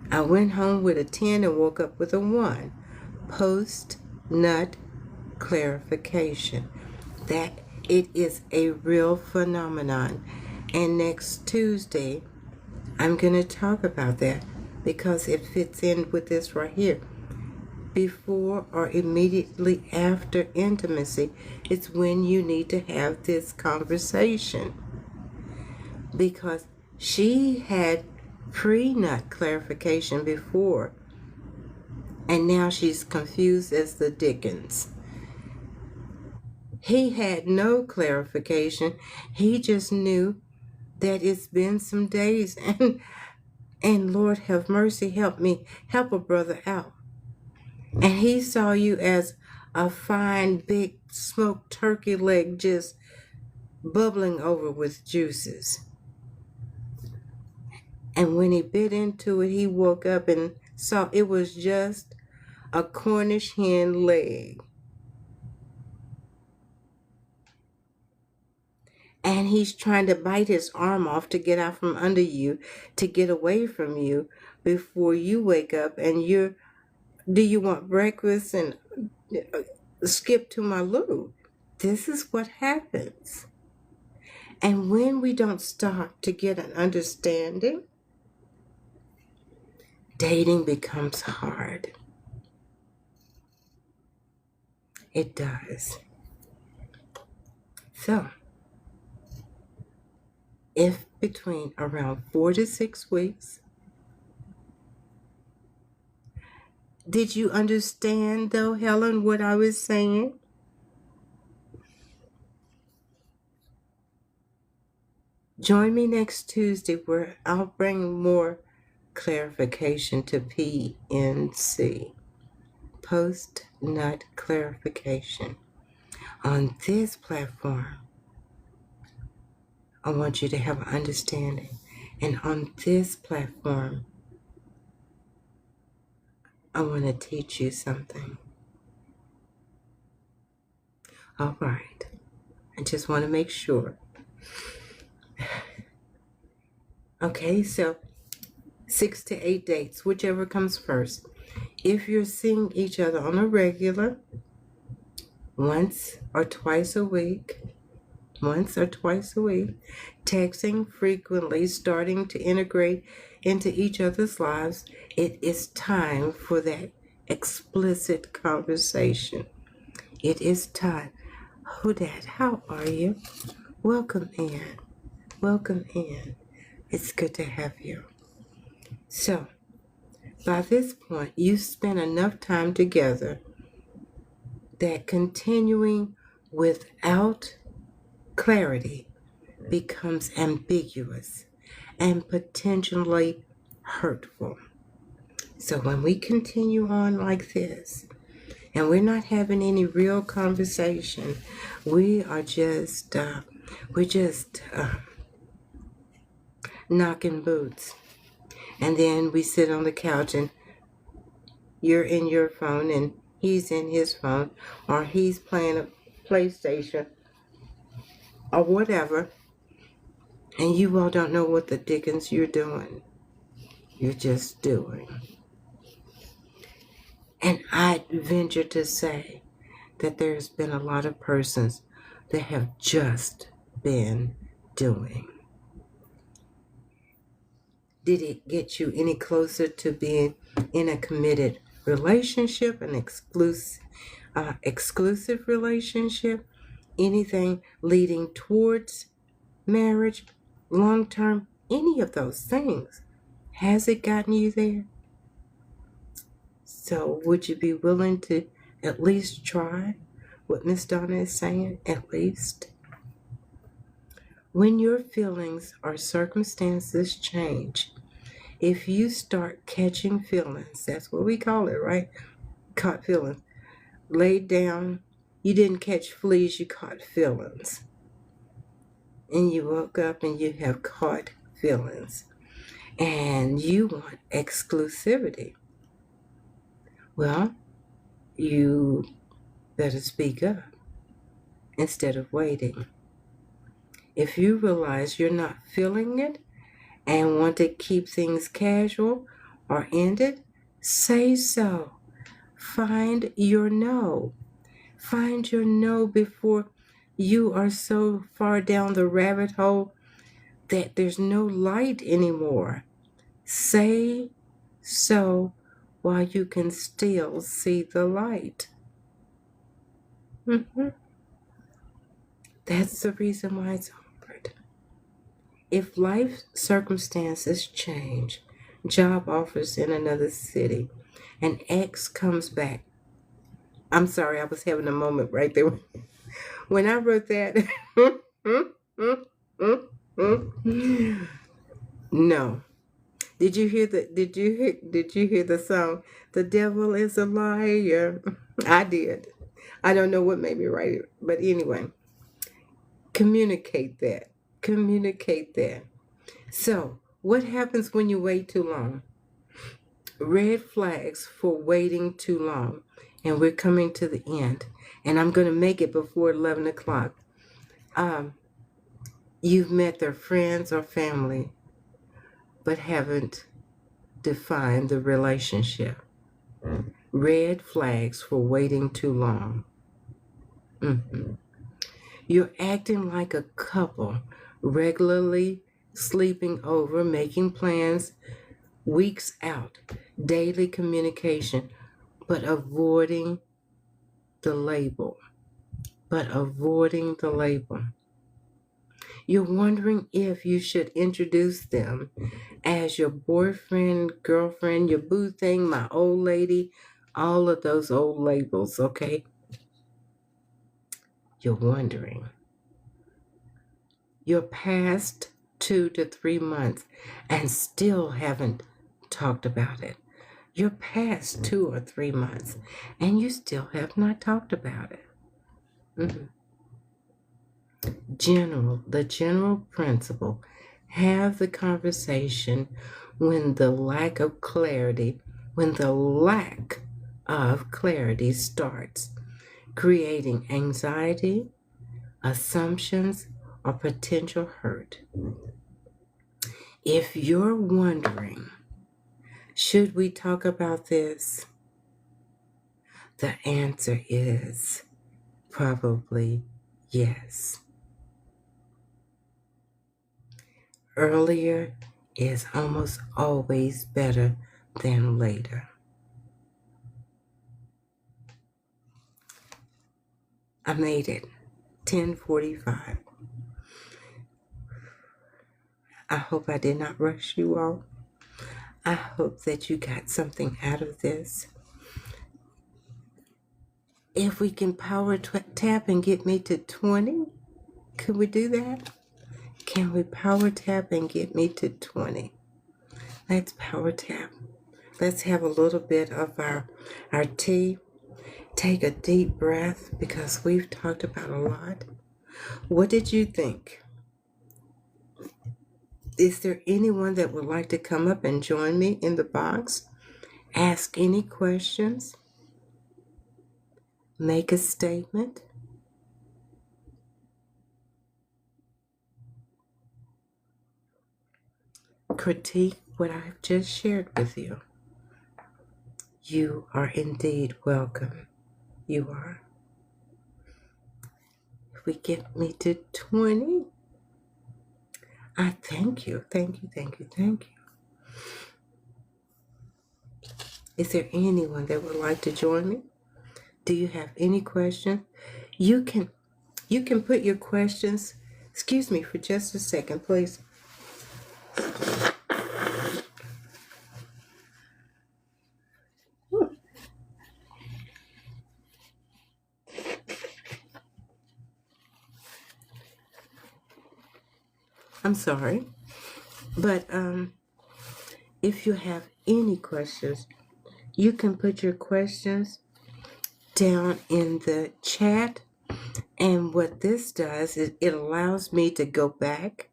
I went home with a 10 and woke up with a 1. Post-nut clarification. That it is a real phenomenon. And next Tuesday, I'm going to talk about that because it fits in with this right here. Before or immediately after intimacy, it's when you need to have this conversation. Because she had pre-nut clarification before, and now she's confused as the dickens. He had no clarification. He just knew that it's been some days, and Lord have mercy, help me, help a brother out. And he saw you as a fine, big smoked turkey leg just bubbling over with juices. And when he bit into it, he woke up and saw it was just a Cornish hen leg. And he's trying to bite his arm off to get out from under you, to get away from you before you wake up and do you want breakfast and skip to my loo? This is what happens. And when we don't stop to get an understanding, dating becomes hard. It does. So, if between around 4 to 6 weeks, did you understand though, Helen, what I was saying? Join me next Tuesday where I'll bring more clarification to PNC. Post nut clarification. On this platform, I want you to have an understanding. And on this platform, I want to teach you something. All right. I just want to make sure. Okay, so 6 to 8 dates, whichever comes first. If you're seeing each other on a regular, once or twice a week, texting frequently, starting to integrate into each other's lives, it is time for that explicit conversation. It is time. Hudat, how are you? Welcome in. Welcome in. It's good to have you. So, by this point, you've spent enough time together that continuing without clarity becomes ambiguous and potentially hurtful. So when we continue on like this, and we're not having any real conversation, we are just, knocking boots. And then we sit on the couch and you're in your phone and he's in his phone, or he's playing a PlayStation or whatever, and you all don't know what the dickens you're doing. You're just doing. And I venture to say that there's been a lot of persons that have just been doing. Did it get you any closer to being in a committed relationship, an exclusive relationship, anything leading towards marriage, long-term, any of those things? Has it gotten you there? So would you be willing to at least try what Miss Donna is saying? At least. When your feelings or circumstances change, if you start catching feelings, that's what we call it, right? Caught feelings. Laid down, you didn't catch fleas, you caught feelings. And you woke up and you have caught feelings. And you want exclusivity. Well, you better speak up instead of waiting. If you realize you're not feeling it and want to keep things casual or end it, say so. Find your no. Find your no before you are so far down the rabbit hole that there's no light anymore. Say so while you can still see the light. That's the reason why it's hard. If life circumstances change, job offers in another city, an ex comes back. I'm sorry, I was having a moment right there. When I wrote that, no. Did you hear the song? The devil is a liar. I did. I don't know what made me write it, but anyway, communicate that. Communicate that. So, what happens when you wait too long? Red flags for waiting too long. And we're coming to the end. And I'm going to make it before 11 o'clock. You've met their friends or family, but haven't defined the relationship. Red flags for waiting too long. You're acting like a couple, regularly sleeping over, making plans weeks out, daily communication, but avoiding the label. You're wondering if you should introduce them as your boyfriend, girlfriend, your boo thing, my old lady, all of those old labels, okay? You're wondering. Your past 2 to 3 months and still haven't talked about it. You're past 2 or 3 months and you still have not talked about it. The general principle, have the conversation when the lack of clarity starts creating anxiety, assumptions, or potential hurt. If you're wondering, should we talk about this? The answer is probably yes. Earlier is almost always better than later. I made it. 10:45. I hope I did not rush you all. I hope that you got something out of this. If we can power tap and get me to 20, could we do that? Can we power tap and get me to 20? Let's power tap. Let's have a little bit of our tea. Take a deep breath because we've talked about a lot. What did you think? Is there anyone that would like to come up and join me in the box? Ask any questions? Make a statement? Critique what I've just shared with you. You are indeed welcome. You are. If we get me to 20, I thank you. Thank you, thank you, thank you. Is there anyone that would like to join me? Do you have any questions? You can put your questions. Excuse me for just a second, please. I'm sorry, but if you have any questions, you can put your questions down in the chat. And what this does is it allows me to go back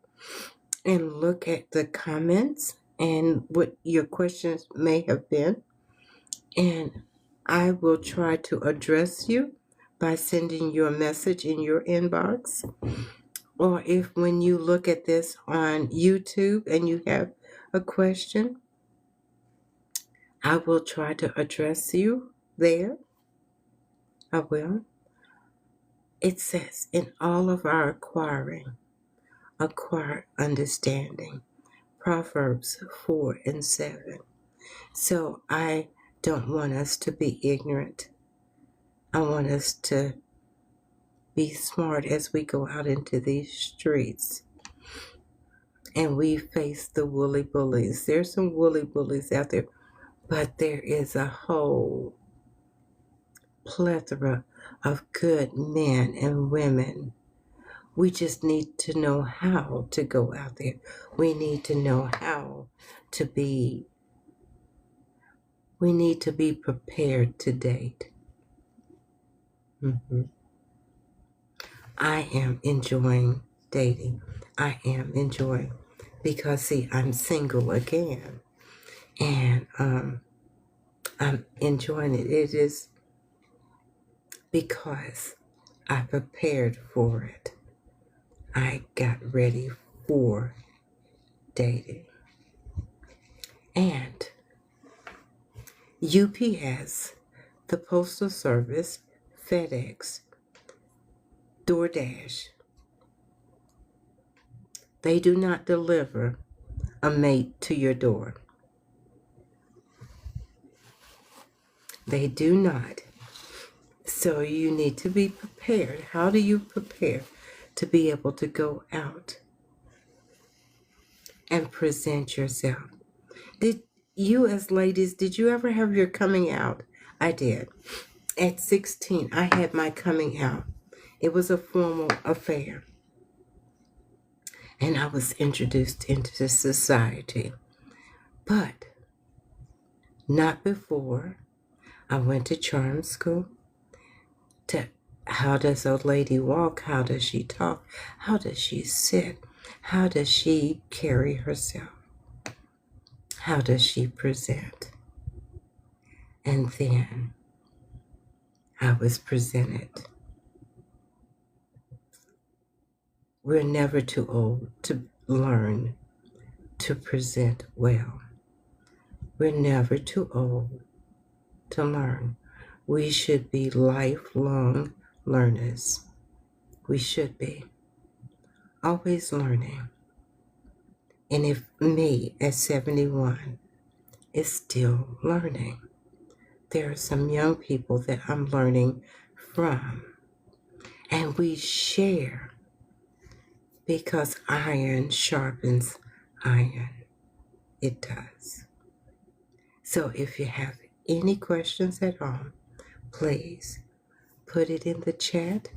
and look at the comments and what your questions may have been. And I will try to address you by sending you a message in your inbox. Or if when you look at this on YouTube and you have a question, I will try to address you there. I will. It says, in all of our acquire understanding. Proverbs 4:7. So I don't want us to be ignorant. I want us to be smart as we go out into these streets and we face the woolly bullies. There's some woolly bullies out there, but there is a whole plethora of good men and women. We just need to know how to go out there. We need to know how to be. We need to be prepared to date. I am enjoying dating. I am enjoying because see, I'm single again, and I'm enjoying it. It is because I prepared for it. I got ready for dating. And UPS, the Postal Service, FedEx, DoorDash, they do not deliver a mate to your door. They do not. So you need to be prepared. How do you prepare to be able to go out and present yourself? Did you as ladies, did you ever have your coming out? I did. At 16, I had my coming out. It was a formal affair. and I was introduced into society. But not before I went to charm school. To how does a lady walk? How does she talk? How does she sit? How does she carry herself? How does she present? And then I was presented. We're never too old to learn to present well. We're never too old to learn. We should be lifelong learners. We should be always learning. And if me at 71 is still learning, there are some young people that I'm learning from. And we share because iron sharpens iron. It does. So if you have any questions at all, please put it in the chat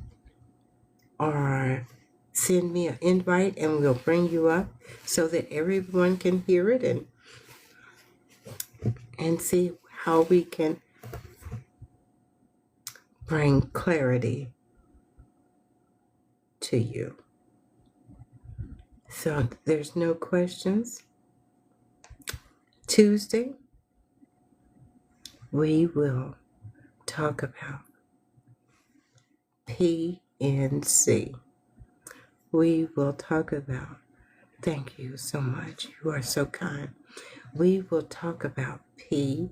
or send me an invite and we'll bring you up so that everyone can hear it and see how we can bring clarity to you. So there's no questions. Tuesday, we will talk about PNC. We will talk about, thank you so much. You are so kind. We will talk about PNC,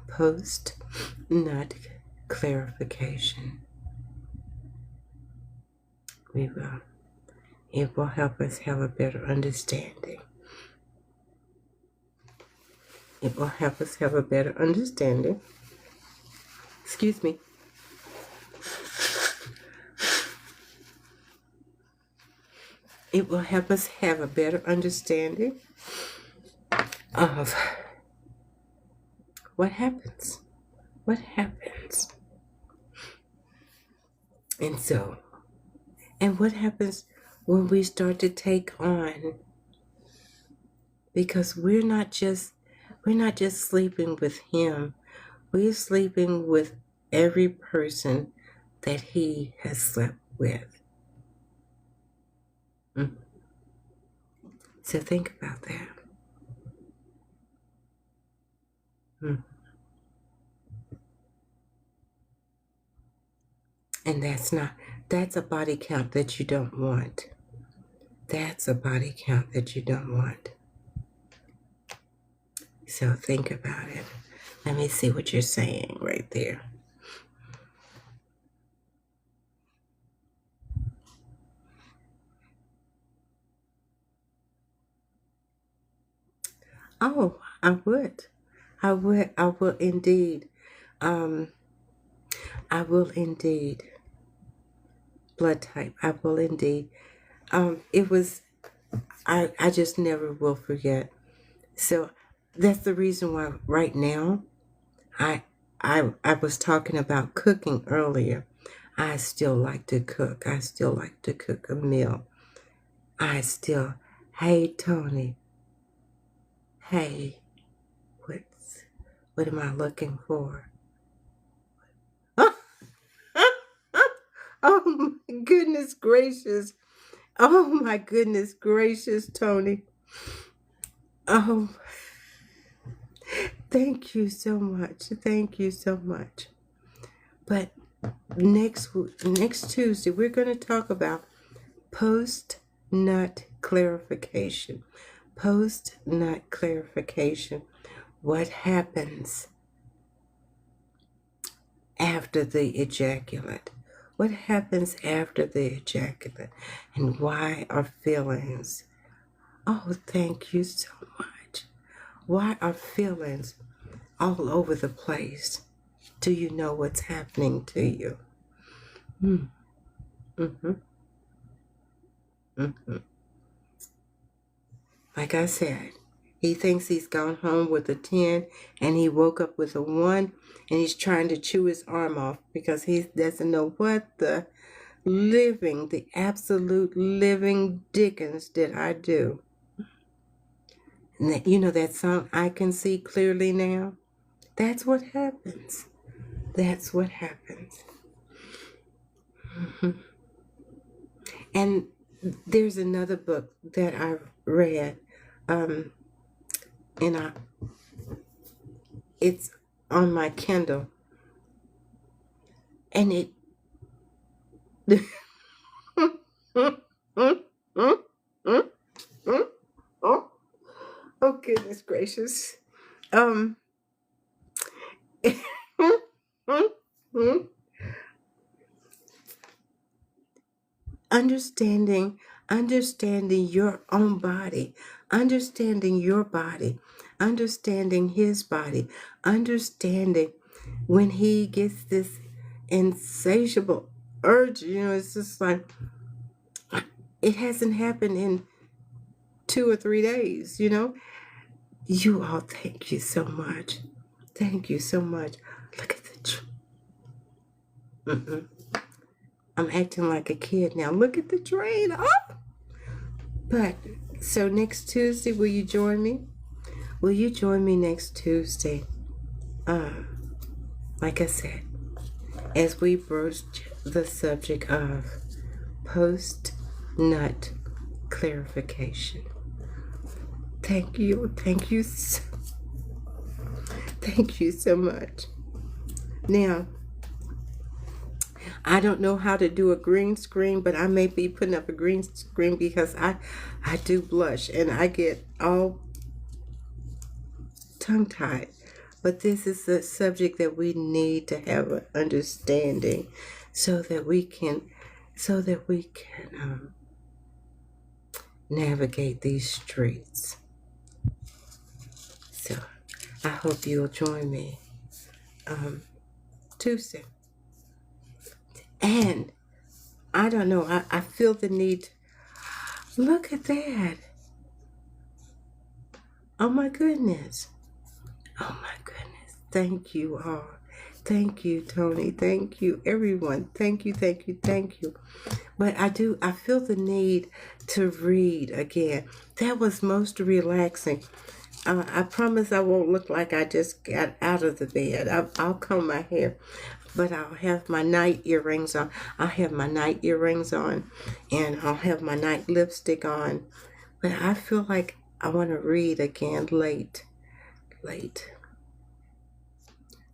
post-nut clarification. We will. It will help us have a better understanding. It will help us have a better understanding. Excuse me. It will help us have a better understanding of what happens. What happens. And what happens when we start to take on, because we're not just sleeping with him, we're sleeping with every person that he has slept with. So think about that. And that's a body count that you don't want. That's a body count that you don't want. So think about it. Let me see what you're saying right there. Oh, I would. I will indeed. I will indeed. Blood type. I will indeed. It was, I just never will forget. So that's the reason why right now, I was talking about cooking earlier. I still like to cook. I still like to cook a meal. Hey, Tony. Hey, what am I looking for? Oh my goodness gracious. Oh my goodness gracious, Tony. Oh, thank you so much. Thank you so much. But next Tuesday, we're going to talk about post-nut clarification. Post-nut clarification. What happens after the ejaculate? What happens after the ejaculate? And why are feelings? Oh, thank you so much. Why are feelings all over the place? Do you know what's happening to you? Like I said, he thinks he's gone home with a 10 and he woke up with a 1 and he's trying to chew his arm off because he doesn't know what the living, the absolute living Dickens did I do. And that, you know that song, I Can See Clearly Now? That's what happens. That's what happens. Mhm. And there's another book that I've read, and it's on my Kindle, and it. Oh goodness gracious. Um. understanding your own body, understanding your body, understanding his body, understanding when he gets this insatiable urge, it's just like it hasn't happened in 2 or 3 days. You all, thank you so much. Thank you so much. Look at the I'm acting like a kid now. Look at the train. Oh! But so next Tuesday, will you join me? Will you join me next Tuesday? Like I said, as we broach the subject of post-nut clarification. Thank you. Thank you so much. Now, I don't know how to do a green screen, but I may be putting up a green screen because I do blush and I get all tongue-tied. But this is a subject that we need to have an understanding so that we can navigate these streets. So I hope you'll join me Tuesday. And I don't know, I feel the need. Look at that. Oh my goodness. Oh my goodness. Thank you all. Thank you, Tony. Thank you, everyone. Thank you. But I feel the need to read again. That was most relaxing. I promise I won't look like I just got out of the bed. I'll comb my hair, but I'll have my night earrings on. And I'll have my night lipstick on. But I feel like I want to read again late.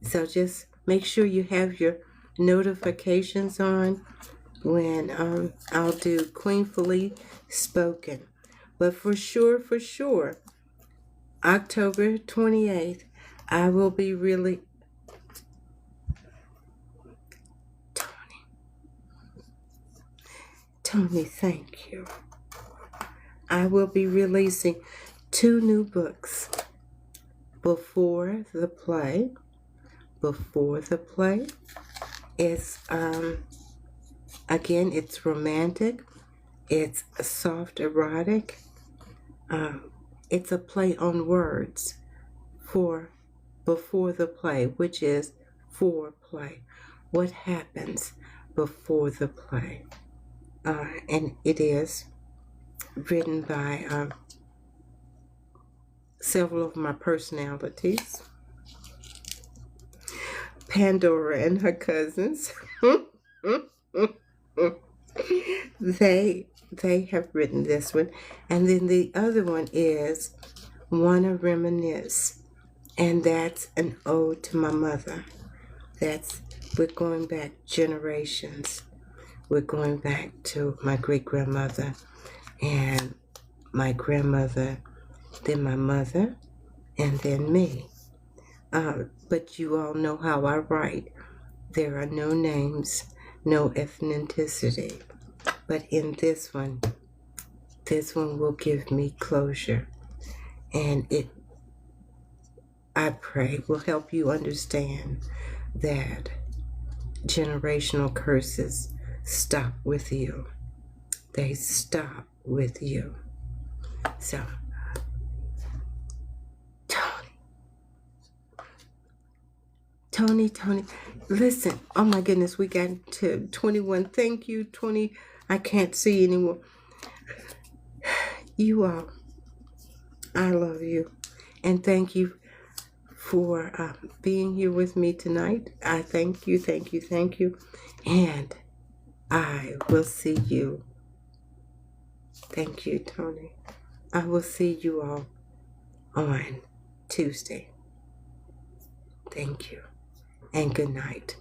So just make sure you have your notifications on when I'll do Queenfully Spoken. But for sure, October 28th, I will be really... Tony, thank you. I will be releasing 2 new books before the play. It's, again, it's romantic. It's soft erotic. It's a play on words for before the play, which is foreplay. What happens before the play? And it is written by several of my personalities. Pandora and her cousins. They have written this one. And then the other one is Wanna Reminisce. And that's an ode to my mother. We're going back generations. We're going back to my great-grandmother and my grandmother, then my mother, and then me. But you all know how I write. There are no names, no ethnicity. But in this one will give me closure. And I pray, will help you understand that generational curses stop with you. They stop with you. So, Tony, listen. Oh my goodness, we got to 21. Thank you, 20. I can't see anymore. You all, I love you. And thank you for being here with me tonight. I thank you. And I will see you. Thank you, Tony. I will see you all on Tuesday. Thank you. And good night.